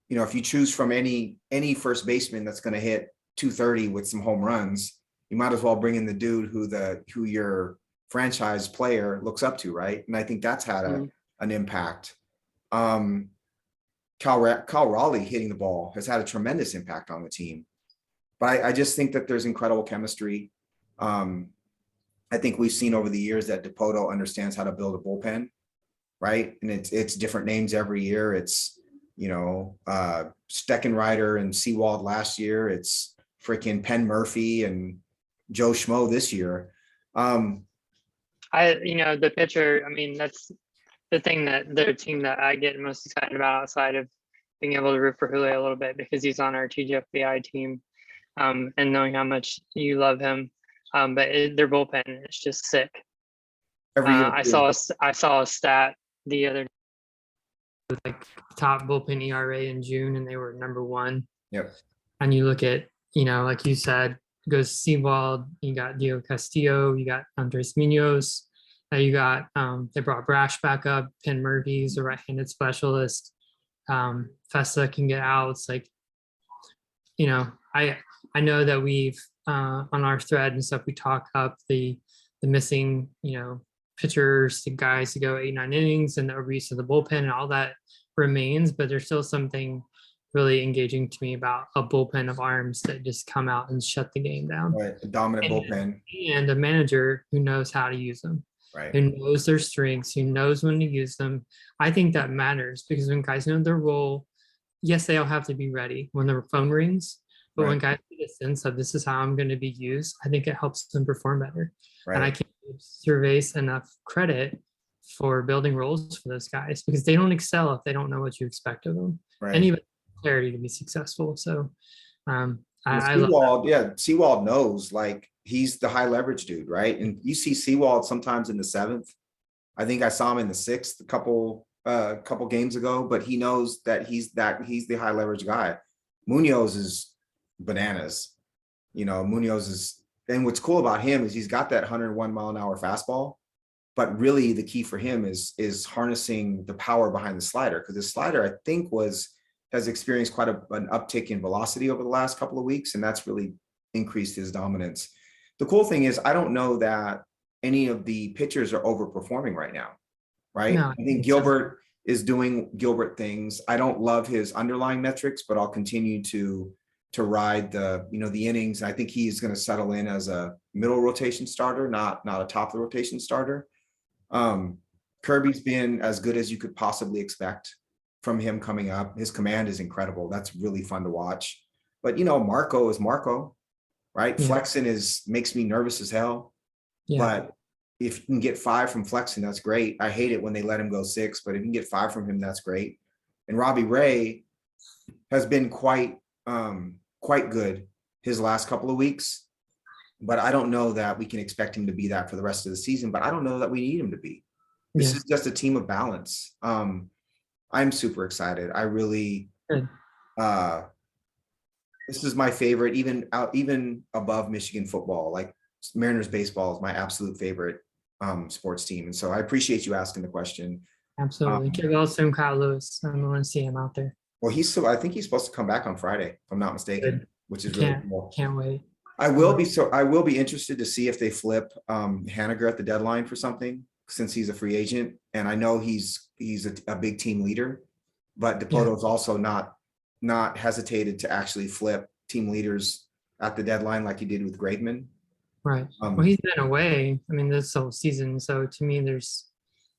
A: if you choose from any first baseman that's going to hit 230 with some home runs, you might as well bring in the dude who your franchise player looks up to, right? And I think that's had an impact. Cal Raleigh hitting the ball has had a tremendous impact on the team. But I just think that there's incredible chemistry. I think we've seen over the years that Dipoto understands how to build a bullpen, right? And it's different names every year. It's, Steckenrider and Seawald last year. It's freaking Penn Murphy and Joe Schmo this year.
B: The pitcher, I mean, that's the thing that the team that I get most excited about outside of being able to root for Julio a little bit because he's on our TGFBI team, and knowing how much you love him. But their bullpen is just sick.
A: Every year
B: I saw a stat the other day with like top bullpen ERA in June, and they were number 1.
A: Yep.
B: And you look at, like you said, goes Seawald, you got Diego Castillo, you got Andres Munoz, you got they brought Brash back up, Penn Murphy's a right-handed specialist. Festa can get outs. Like, I know that we've on our thread and stuff, we talk up the missing, pitchers, the guys to go 8-9 innings and the overuse of the bullpen and all that remains, but there's still something really engaging to me about a bullpen of arms that just come out and shut the game down.
A: Right, a dominant bullpen.
B: And a manager who knows how to use them,
A: right?
B: Who knows their strengths, who knows when to use them. I think that matters because when guys know their role, yes, they all have to be ready when the phone rings, but when guys get a sense of this is how I'm going to be used, I think it helps them perform better. Right. And I can't give Cervais enough credit for building roles for those guys because they don't excel if they don't know what you expect of them. Right. And even clarity to be successful. So
A: Seawald knows, like, he's the high leverage dude, right? And you see Seawald sometimes in the 7th. I think I saw him in the 6th a couple games ago, but he knows that he's the high leverage guy. Munoz is bananas. Munoz is, and what's cool about him is he's got that 101 mile an hour fastball, but really the key for him is harnessing the power behind the slider, because the slider, I think, has experienced quite an uptick in velocity over the last couple of weeks, and that's really increased his dominance. The cool thing is I don't know that any of the pitchers are overperforming right now, right? No, I think Gilbert is doing Gilbert things. I don't love his underlying metrics, but I'll continue to ride the innings. I think he's going to settle in as a middle rotation starter, not a top of the rotation starter. Kirby's been as good as you could possibly expect from him coming up. His command is incredible. That's really fun to watch. But Marco is Marco, right? Yeah. Flexen makes me nervous as hell. Yeah. But if you can get 5 from Flexen, that's great. I hate it when they let him go 6, but if you can get 5 from him, that's great. And Robbie Ray has been quite good his last couple of weeks, but I don't know that we can expect him to be that for the rest of the season, but I don't know that we need him to be. This is just a team of balance. I'm super excited. I really, this is my favorite, even above Michigan football. Like, Mariners baseball is my absolute favorite sports team. And so I appreciate you asking the question.
B: Absolutely. Give also Kyle Lewis. I want to see him out there.
A: Well, I think he's supposed to come back on Friday, if I'm not mistaken, which is really cool.
B: Can't wait.
A: I will be interested to see if they flip Haniger at the deadline for something, since he's a free agent. And I know he's a big team leader, but Dipoto's also not hesitated to actually flip team leaders at the deadline like he did with Graveman.
B: Right. Well, he's been away, this whole season. So to me, there's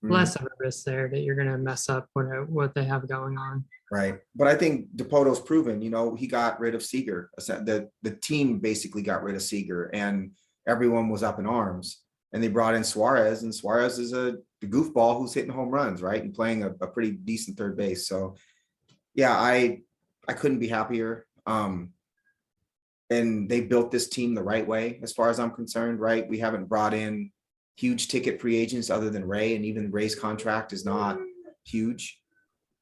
B: less of a risk there that you're going to mess up what they have going on.
A: Right. But I think Dipoto's proven, he got rid of Seager. The team basically got rid of Seager, and everyone was up in arms. And they brought in Suarez, and Suarez is the goofball who's hitting home runs, right? And playing a pretty decent third base. So yeah, I couldn't be happier. and they built this team the right way, as far as I'm concerned, right? We haven't brought in huge ticket free agents other than Ray, and even Ray's contract is not huge.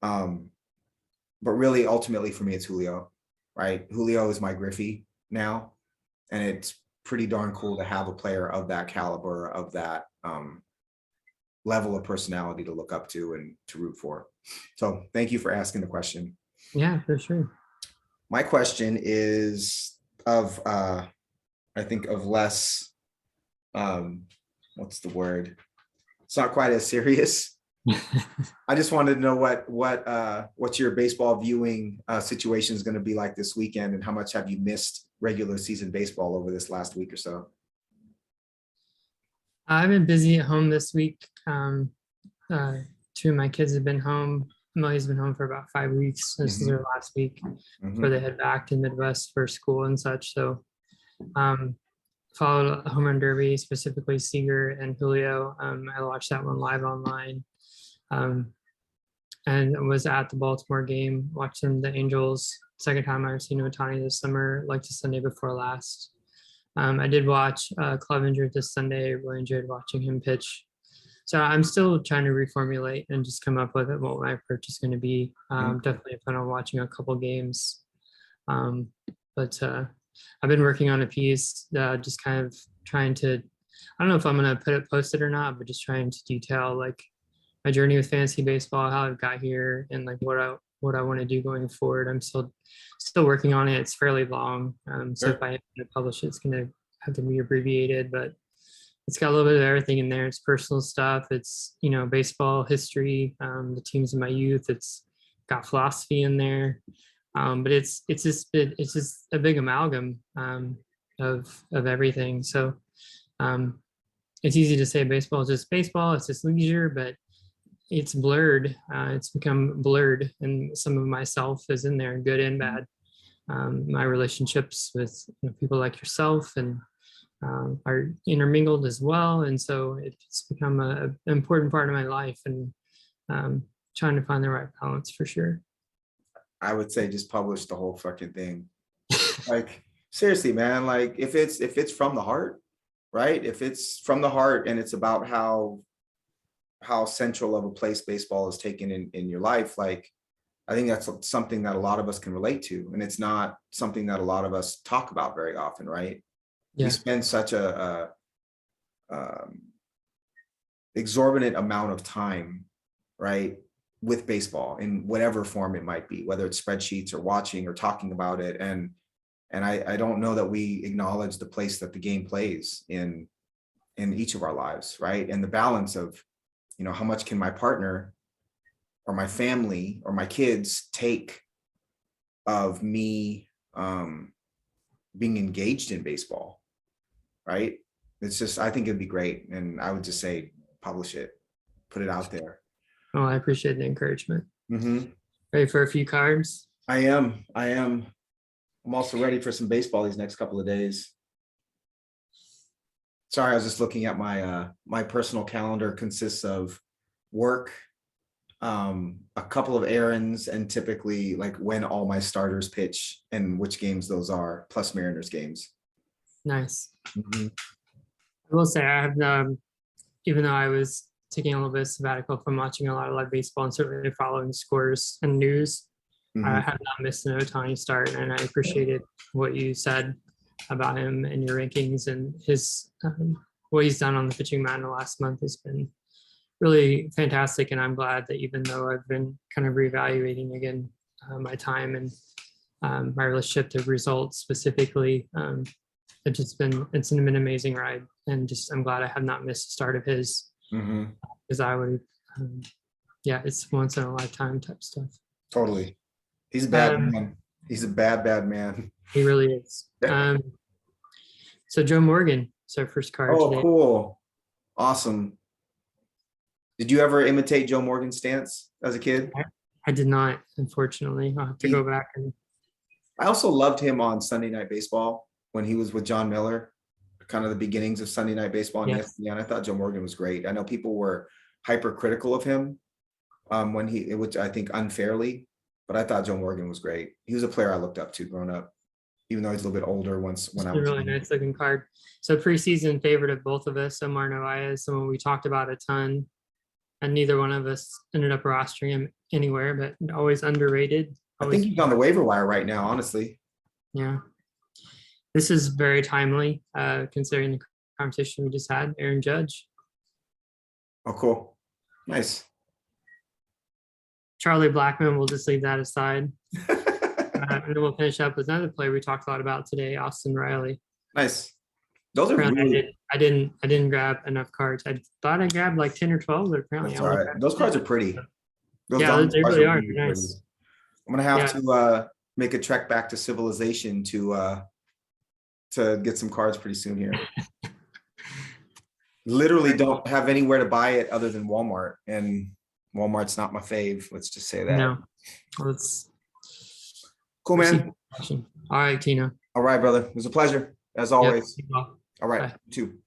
A: But really, ultimately for me, it's Julio, right? Julio is my Griffey now, and it's pretty darn cool to have a player of that caliber, of that level of personality to look up to and to root for. So thank you for asking the question.
B: Yeah, for sure.
A: My question is of, I think of less, what's the word? It's not quite as serious. I just wanted to know what your baseball viewing situation is going to be like this weekend, and how much have you missed regular season baseball over this last week or so?
B: I've been busy at home this week. Two of my kids have been home. Emily's been home for about 5 weeks. This is her last week before they head back to Midwest for school and such. So followed a home run derby, specifically Seager and Julio. I watched that one live online. And was at the Baltimore game, watching the Angels. Second time I've seen Ohtani this summer, like the Sunday before last. I did watch Clevenger this Sunday. Really enjoyed watching him pitch. So I'm still trying to reformulate and just come up with what my approach is going to be. Definitely plan on watching a couple games. But I've been working on a piece, just kind of trying to, I don't know if I'm going to post it or not, but just trying to detail like my journey with fantasy baseball, how I've got here, and like what I want to do going forward. I'm still working on it. It's fairly long. So if I have to publish it, it's going to have to be abbreviated, but it's got a little bit of everything in there. It's personal stuff. It's, baseball history, the teams in my youth. It's got philosophy in there. But it's just a big amalgam of everything. So it's easy to say baseball is just baseball. It's just leisure, but it's blurred. It's become blurred, and some of myself is in there, good and bad. My relationships with people like yourself and are intermingled as well, and so it's become an important part of my life, and trying to find the right balance for sure.
A: I would say just publish the whole fucking thing. Like seriously, man. Like if it's from the heart, right? If it's from the heart and it's about how central of a place baseball is taken in your life, like I think that's something that a lot of us can relate to, and it's not something that a lot of us talk about very often, right? Yeah. We spend such a exorbitant amount of time, right, with baseball in whatever form it might be, whether it's spreadsheets or watching or talking about it, and I don't know that we acknowledge the place that the game plays in each of our lives, right? And the balance of, how much can my partner or my family or my kids take of me being engaged in baseball, right? It's just, I think it'd be great. And I would just say, publish it, put it out there.
B: Oh, I appreciate the encouragement. Ready for a few cards?
A: I am. I'm also ready for some baseball these next couple of days. Sorry, I was just looking at my my personal calendar. Consists of work, a couple of errands, and typically like when all my starters pitch and which games those are, plus Mariners games.
B: Nice. I will say I have, even though I was taking a little bit of sabbatical from watching a lot of live baseball and certainly following scores and news, I have not missed an Ohtani start, and I appreciated what you said about him and your rankings, and his what he's done on the pitching mound the last month has been really fantastic. And I'm glad that even though I've been kind of reevaluating again my time and my relationship to results specifically, it's been an amazing ride, and just I'm glad I have not missed the start of his, because I would it's once in a lifetime type stuff.
A: Totally. He's a bad man. He's a bad man.
B: He really is. So Joe Morgan is our first card today.
A: Cool. Awesome. Did you ever imitate Joe Morgan's stance as a kid?
B: I did not, unfortunately. I'll have to go back. And
A: I also loved him on Sunday Night Baseball when he was with John Miller, kind of the beginnings of Sunday Night Baseball on ESPN. I thought Joe Morgan was great. I know people were hypercritical of him which I think unfairly, but I thought Joe Morgan was great. He was a player I looked up to growing up. even though he's a little bit older when
C: It's
A: I
C: a
A: was
C: really
A: young.
C: nice looking card. So preseason favorite of both of us, Omar Narvaez, someone we talked about a ton, and neither one of us ended up rostering him anywhere, but always underrated.
A: I think he's on the waiver wire right now, honestly.
C: Yeah. This is very timely, considering the conversation we just had. Aaron Judge.
A: Oh, cool. Nice.
C: Charlie Blackmon, we'll just leave that aside. And then we'll finish up with another player we talked a lot about today, Austin Riley.
A: Nice. Those are
C: Apparently
A: really.
C: I didn't grab enough cards. I thought I grabbed like 10 or 12, but apparently
A: That's all right. Those cards are pretty. Those
C: yeah, they
A: cards
C: really are
A: really
C: nice.
A: pretty. I'm gonna have to make a trek back to Civilization to get some cards pretty soon here. Literally don't have anywhere to buy it other than Walmart, and Walmart's not my fave. Let's just say that.
C: No, let's.
A: Cool, man.
C: All right, Tino.
A: All right, brother. It was a pleasure as always.
C: Yep.
A: All right,
C: Bye.
A: you too.